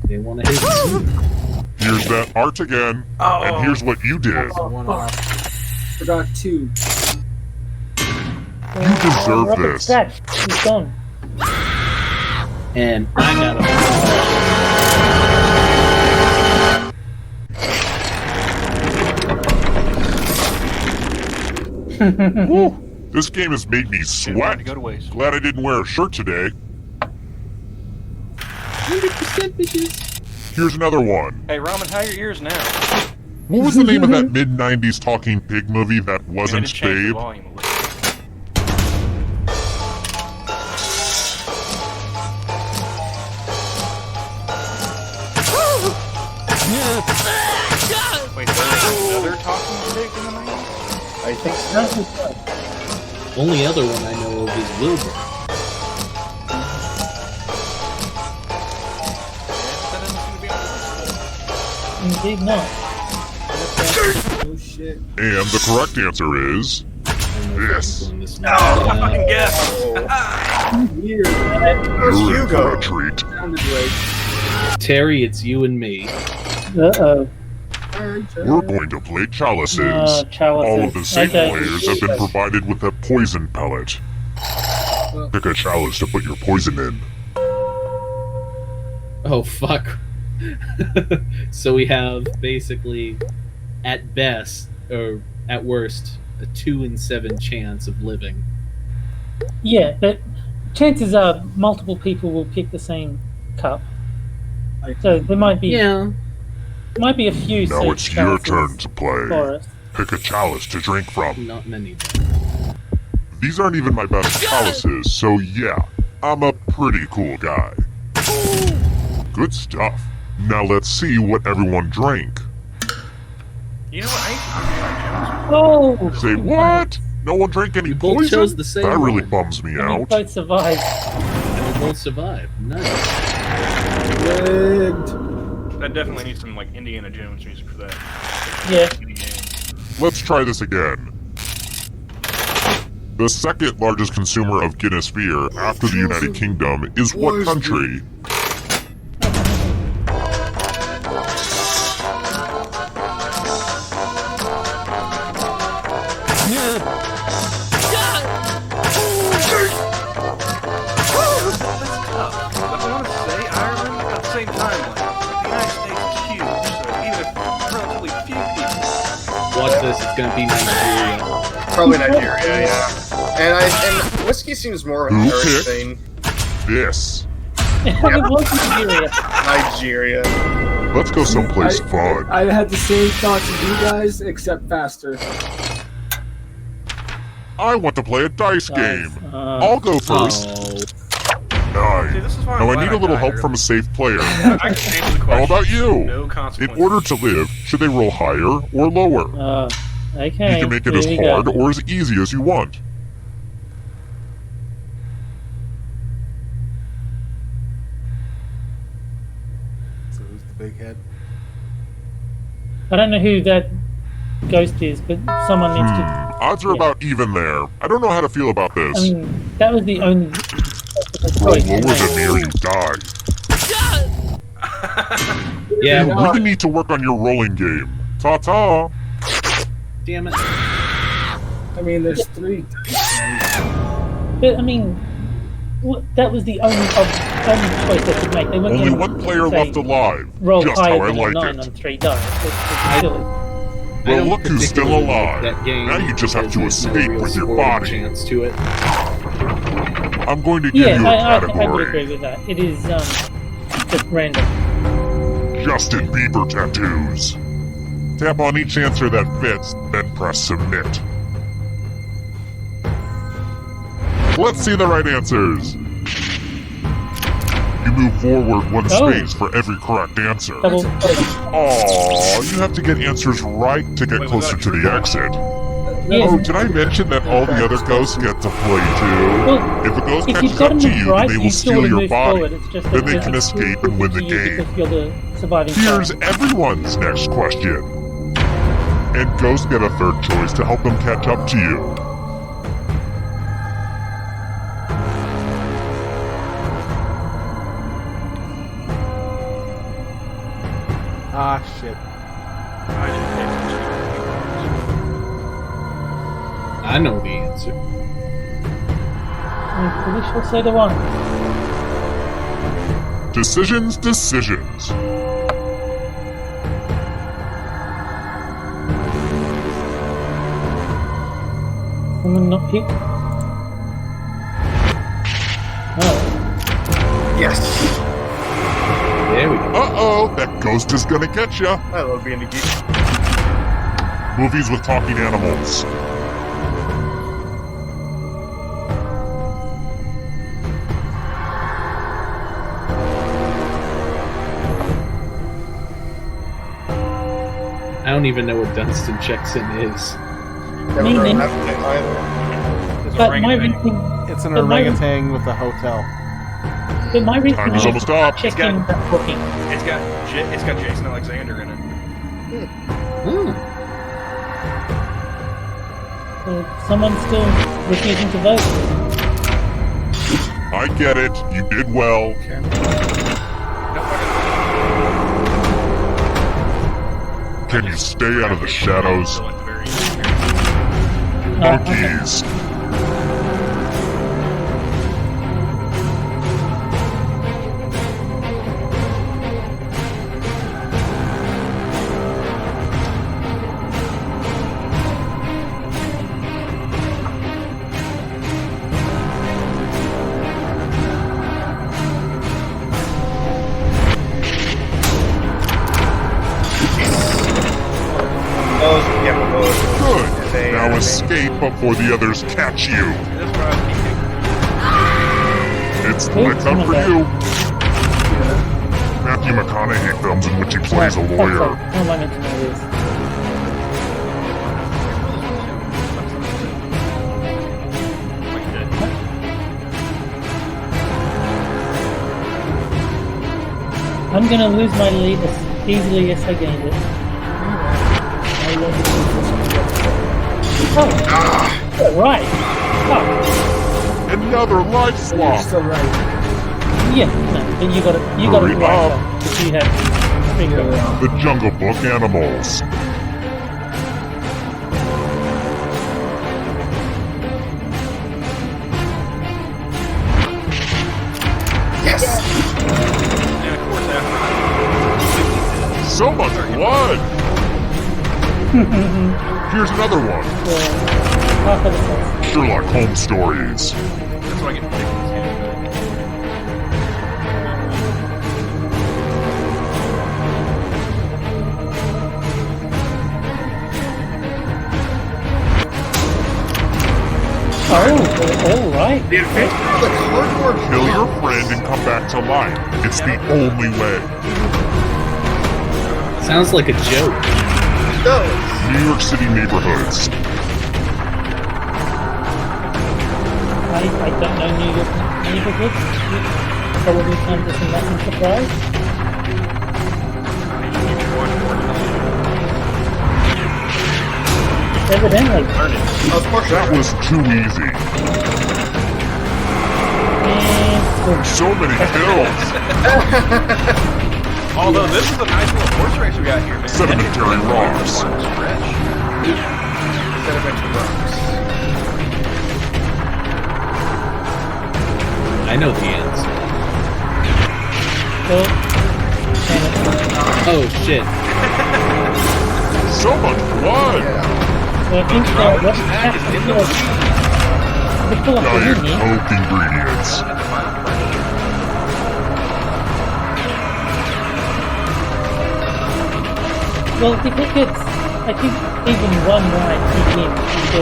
They want to hit it. Here's that art again, and here's what you did. Forgot two. You deserve this. He's gone. And I got Woo. This game has made me sweat. Go to waste. Glad I didn't wear a shirt today. 100% bitches. Here's another one. Hey, Ramen, how are your ears now? What was the name of that mid-90s talking pig movie that I wasn't just changed the Babe? volume a little. Wait, there's another talking pig in the movie? I think so. Only other one I know of is Wilbur. Indeed not. Oh shit. And the correct answer is... this. Oh, I fucking guessed! Weird. You're in for a treat. Sounded like. Terry, it's you and me. Uh-oh. We're going to play chalices. Chalices. All of the same Okay. players have been provided with a poison pellet. Pick a chalice to put your poison in. Oh, fuck. So we have basically, at best, or at worst, a 2 in 7 chance of living. Yeah, but chances are multiple people will pick the same cup. So there might be might be a few. Now it's your turn to play. For us. Pick a chalice to drink from. Not many. These aren't even my best chalices, so yeah, I'm a pretty cool guy. Good stuff. Now let's see what everyone drank. You know what? I Oh! Say what? No one drank any both poison? chose the same That really one. bums me We out. both survived. And we both survived. Nice. Rigged. That definitely needs some like Indiana Jones music for that. Yeah. Let's try this again. The second largest consumer of Guinness beer after the United Kingdom is what country? guess it's gonna be Nigeria. Probably Nigeria, yeah. And whiskey seems more Who interesting. This. It was Nigeria. Nigeria. Let's go someplace fun. I had the same thoughts as you guys, except faster. I want to play a dice game. I'll go first. Nice. See, Now I need a little help from a safe player. I can answer the question. How about you? No In consequences. order to live, should they roll higher or lower? Okay. You can make it here as we hard go. or as easy as you want. So who's the big head? I don't know who that ghost is, but someone needs to. Odds are about even there. I don't know how to feel about this. I mean, that was the only Roll choice. lower than me or you die. Yeah, You really need to work on your rolling game. Ta-ta! Damn it. I mean, there's 3 But I mean, that was the only choice they could make. They weren't Only gonna one player say, left alive. Roll Just higher how I than a like 9 it. on 3 dice. That's silly. Well, look who's still particularly like alive. that game Now you just have to because there's no escape real with your scoring body. chance to it. I'm going to give Yeah, you a I would category. agree with that. It is just random. Justin Bieber tattoos. Tap on each answer that fits, then press submit. Let's see the right answers. You move forward 1 space for every correct answer. Aww, you have to get answers right to get closer to the exit. Yes. Oh, did I mention that all the other ghosts get to play too? Well, If a ghost if catches you've got up to to move you, right, they will you still steal want to your move body. forward. It's just Then they that can it's escape and win the to you game. because you're the surviving Here's player. everyone's next question. And ghosts get a third choice to help them catch up to you. Ah, shit. I know the answer. I'm pretty sure so do I. Decisions. Someone not picked? Oh. Yes. There we go. Uh-oh, that ghost is gonna get ya. I love being a geek. Movies with talking animals. I don't even know what Dunstan checks in is. Me neither. But my reason, It's an but my- orangutan with a hotel. but my reason Time is almost up. checking that booking. It's got Jason Alexander in it. So someone's still refusing to vote. I get it. You did well. Can you stay out of the shadows? Monkeys. Good. Now escape before the others catch you. It's my time for you. Matthew McConaughey films in which he plays a lawyer. How am I meant to know this? I'm gonna lose my lead as easily as I gained it. Oh, right. Oh. Another life swap. You're still right. Yeah, no, then you got it Hurry right. up. Because you had three goals. The Jungle Book animals. Yes. And of course, after So much blood. Here's another one. Sherlock Holmes stories. That's what I get picked in this game. Oh, right. The adventure of the cardboard Kill your friend and come back to life. It's the only way. Sounds like a joke. No. New York City neighborhoods. I don't know New York neighborhoods. Probably comes as a nothing surprise. Evidently. That was too easy. So many kills. Although this is a nice little horse race we got here, man. Sedimentary rocks. Sedimentary rocks. I know the answer. Oh shit. So much blood. So I think what happened was the pull up the Diet mini. Coke ingredients. Well, if it gets, I think even one right he wins.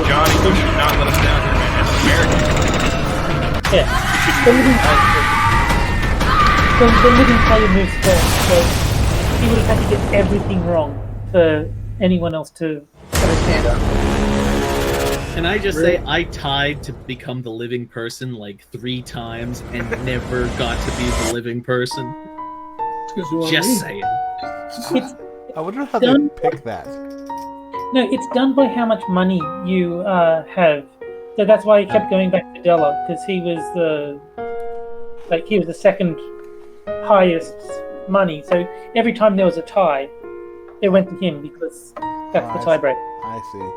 Johnny, you should not let us down here, man. As an American. Yeah. The living player moves first, so he would have had to get everything wrong for anyone else to understand. Can I just say I tried to become the living person like 3 times and never got to be the living person? Just saying. I wonder how they pick that. No, it's done by how much money you have. So that's why he kept going back to Della, because he was the second highest money. So every time there was a tie, it went to him because that's the tiebreaker. I see.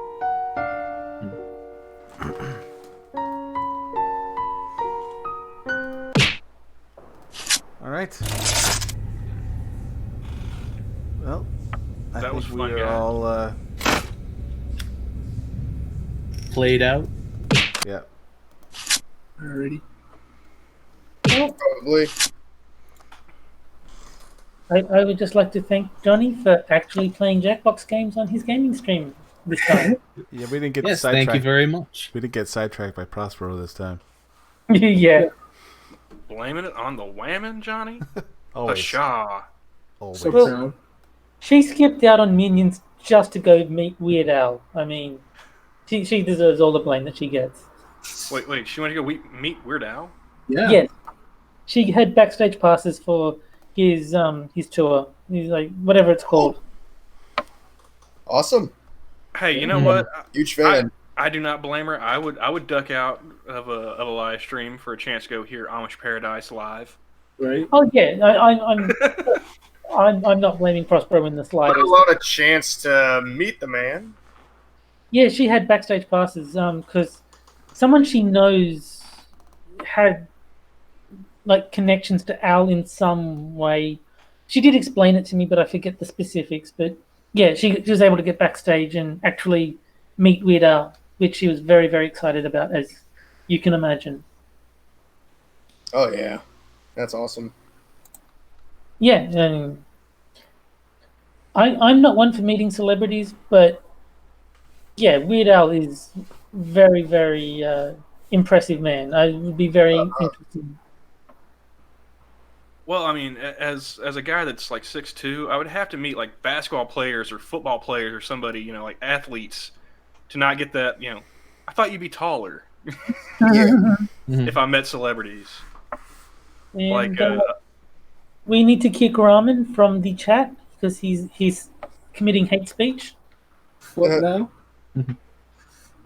All right. Well, I That think was we fun, are yeah. all Played out. yeah. Alrighty. Probably. I would just like to thank Johnny for actually playing Jackbox games on his gaming stream this time. Yeah, we didn't get Yes, sidetracked. thank you very much. We didn't get sidetracked by Prospero this time. Yeah. Blaming it on the whammon, Johnny? Always. Pshaw. Always. So Well, proud. she skipped out on Minions just to go meet Weird Al. I mean, she deserves all the blame that she gets. Wait, she went to go meet Weird Al? Yeah. Yes. She had backstage passes for his tour. He's like whatever it's called. Awesome. Hey, you know what? Huge fan. I do not blame her. I would duck out of a live stream for a chance to go hear Amish Paradise live. Right. Oh yeah, I'm not blaming Prospero in the Let slightest. alone a chance to meet the man. Yeah, she had backstage passes because someone she knows had like connections to Al in some way. She did explain it to me, but I forget the specifics. But yeah, she was able to get backstage and actually meet Weird Al, which she was very, very excited about, as you can imagine. Oh yeah, that's awesome. Yeah, and I'm not one for meeting celebrities, but yeah, Weird Al is very, very impressive man. I would be very interested. Well, I mean, as a guy that's like 6'2", I would have to meet like basketball players or football players or somebody, you know, like athletes, to not get that. You know, I thought you'd be taller. If I met celebrities. And, Like, we need to kick Ramen from the chat because he's committing hate speech. What now?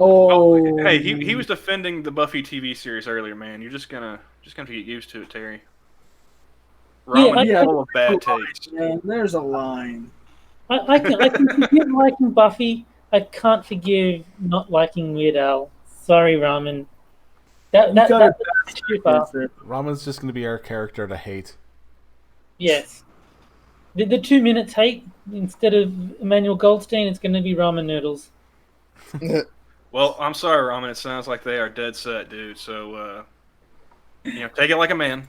Oh. Hey, he was defending the Buffy TV series earlier, man. You're just gonna have to get used to it, Terry. Ramen Yeah, full of bad taste. Man, there's a line. I can forgive liking Buffy. I can't forgive not liking Weird Al. Sorry, Ramen. That's too far. Ramen's just going to be our character to hate. Yes. The 2 minutes hate, instead of Emmanuel Goldstein, it's going to be ramen noodles. Well, I'm sorry, Ramen. It sounds like they are dead set, dude. So, take it like a man.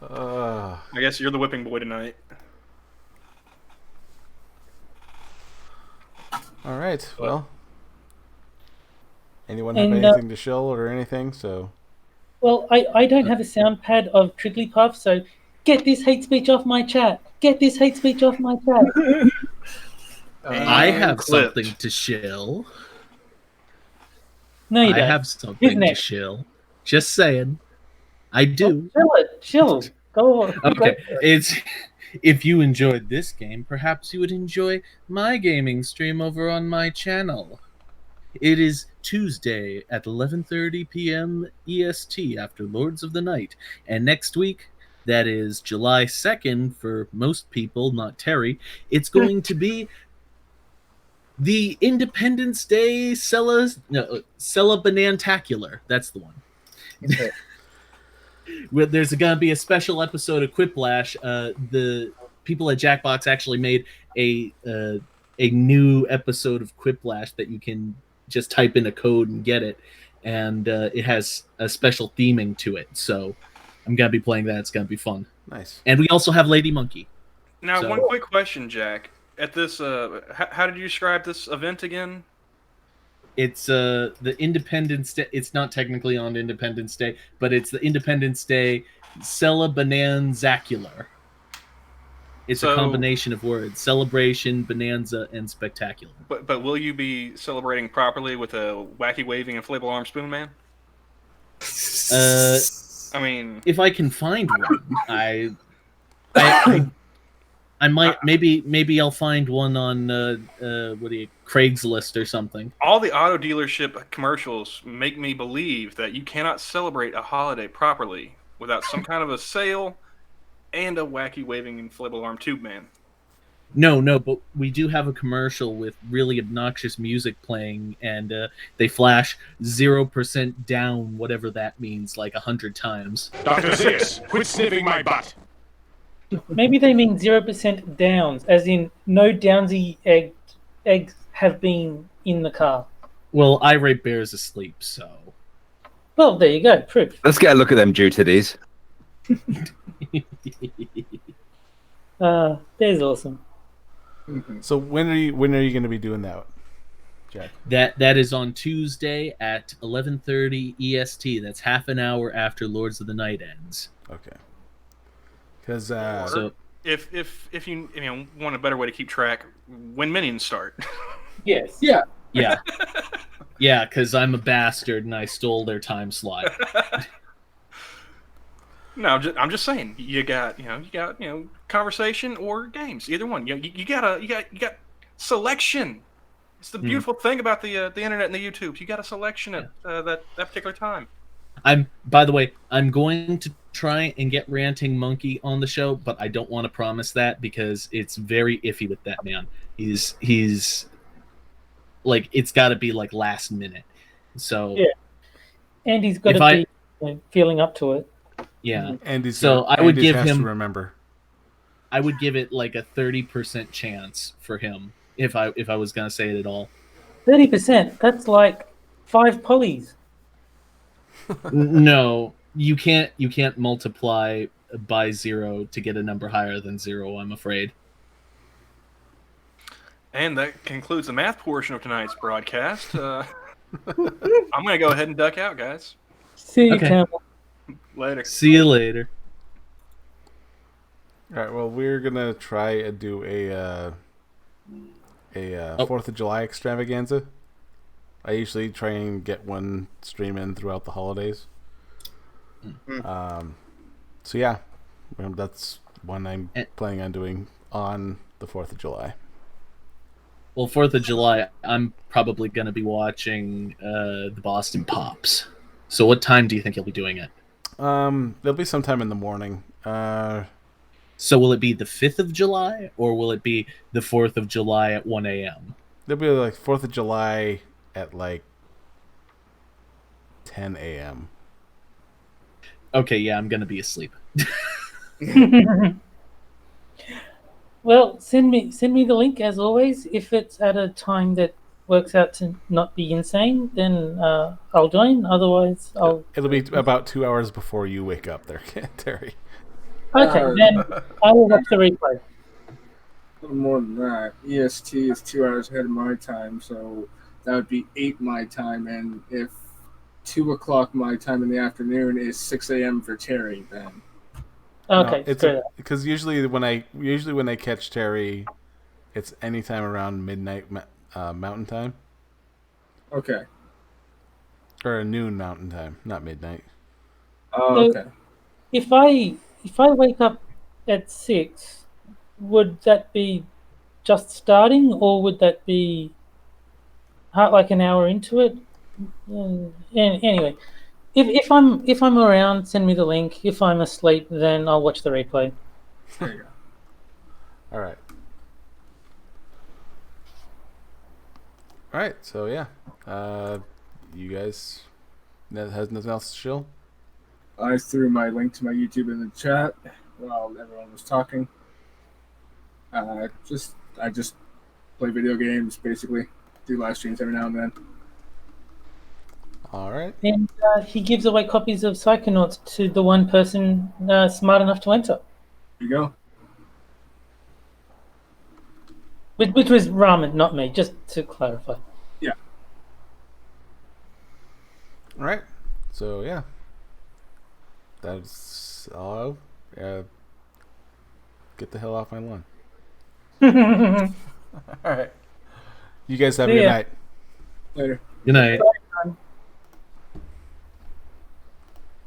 I guess you're the whipping boy tonight. All right. Well, anyone have anything to shill or anything? So. Well, I don't have a sound pad of Trigglypuff, so get this hate speech off my chat. Get this hate speech off my chat. I have something to shill. No, you don't. I have something to shill. Just saying. I do. Chill. Go on. Okay. If you enjoyed this game, perhaps you would enjoy my gaming stream over on my channel. It is Tuesday at 11:30 p.m. EST after Lords of the Night. And next week, that is July 2nd for most people, not Terry, it's going to be the Independence Day Cella Banantacular. That's the one. There's going to be a special episode of Quiplash. The people at Jackbox actually made a new episode of Quiplash that you can just type in a code and get it, and it has a special theming to it. So I'm going to be playing that. It's going to be fun. Nice. And we also have Lady Monkey. Now, one quick question, Jack. At this, how did you describe this event again? It's the Independence Day. It's not technically on Independence Day, but it's the Independence Day Cella Bonanzacular. It's a combination of words: celebration, bonanza, and spectacular. But will you be celebrating properly with a wacky waving inflatable arm spoon man? I mean, if I can find one, I might maybe I'll find one on Craigslist or something. All the auto dealership commercials make me believe that you cannot celebrate a holiday properly without some kind of a sale and a wacky waving inflatable arm tube man. No, but we do have a commercial with really obnoxious music playing, and they flash 0% down, whatever that means, like 100 times. Dr. Zeus, quit sniffing my butt. Maybe they mean 0% downs, as in no downsy eggs have been in the car. Well, Irate Bear's asleep, so. Well, there you go, proof. Let's get a look at them due titties. Bear's awesome. So when are you going to be doing that, Jack? That is on Tuesday at 11:30 EST. That's half an hour after Lords of the Night ends. Okay. Because if you want a better way to keep track, when minions start. Yes. Yeah. Yeah, because I'm a bastard and I stole their time slot. No, I'm just saying. You got conversation or games, either one. You got selection. It's the beautiful thing about the internet and the YouTube. You got a selection at that particular time. By the way, I'm going to try and get Ranting Monkey on the show, but I don't want to promise that because it's very iffy with that man. He's like, it's got to be like last minute. So yeah, and he's got to be feeling up to it. Yeah, and so I would give him. To remember, I would give it like a 30% chance for him if I was gonna say it at all. 30%. That's like 5 polys. No, you can't multiply by 0 to get a number higher than 0. I'm afraid. And that concludes the math portion of tonight's broadcast. I'm gonna go ahead and duck out, guys. See you, Campbell. Later. See you later. All right. Well, we're gonna try and do a 4th of July extravaganza. I usually try and get one stream in throughout the holidays. So yeah, that's one I'm planning on doing on the 4th of July. Well, 4th of July, I'm probably going to be watching the Boston Pops. So what time do you think you'll be doing it? There'll be sometime in the morning. So will it be the 5th of July, or will it be the 4th of July at 1 a.m.? There'll be like 4th of July at like 10 a.m. Okay, yeah, I'm going to be asleep. Well, send me the link as always. If it's at a time that works out to not be insane, then I'll join. Otherwise, It'll be about 2 hours before you wake up there, Terry. Okay, then I will watch the replay. More than that. EST is 2 hours ahead of my time, so that would be 8 my time. And if 2 o'clock my time in the afternoon is 6 a.m. for Terry, then. Okay, no, because usually when I catch Terry, it's anytime around midnight Mountain Time. Okay. Or noon Mountain Time, not midnight. Oh, okay. If I wake up at 6, would that be just starting, or would that be like an hour into it? Anyway, if I'm around, send me the link. If I'm asleep, then I'll watch the replay. There you go. All right. All right. So yeah, you guys has nothing else to show? I threw my link to my YouTube in the chat while everyone was talking. I just play video games, basically. Do live streams every now and then. All right. And he gives away copies of Psychonauts to the one person smart enough to enter. There you go. Which was Ramen, not me, just to clarify. Yeah. All right. So yeah, that's all. Get the hell off my lawn. All right. You guys have a good night. Later. Good night.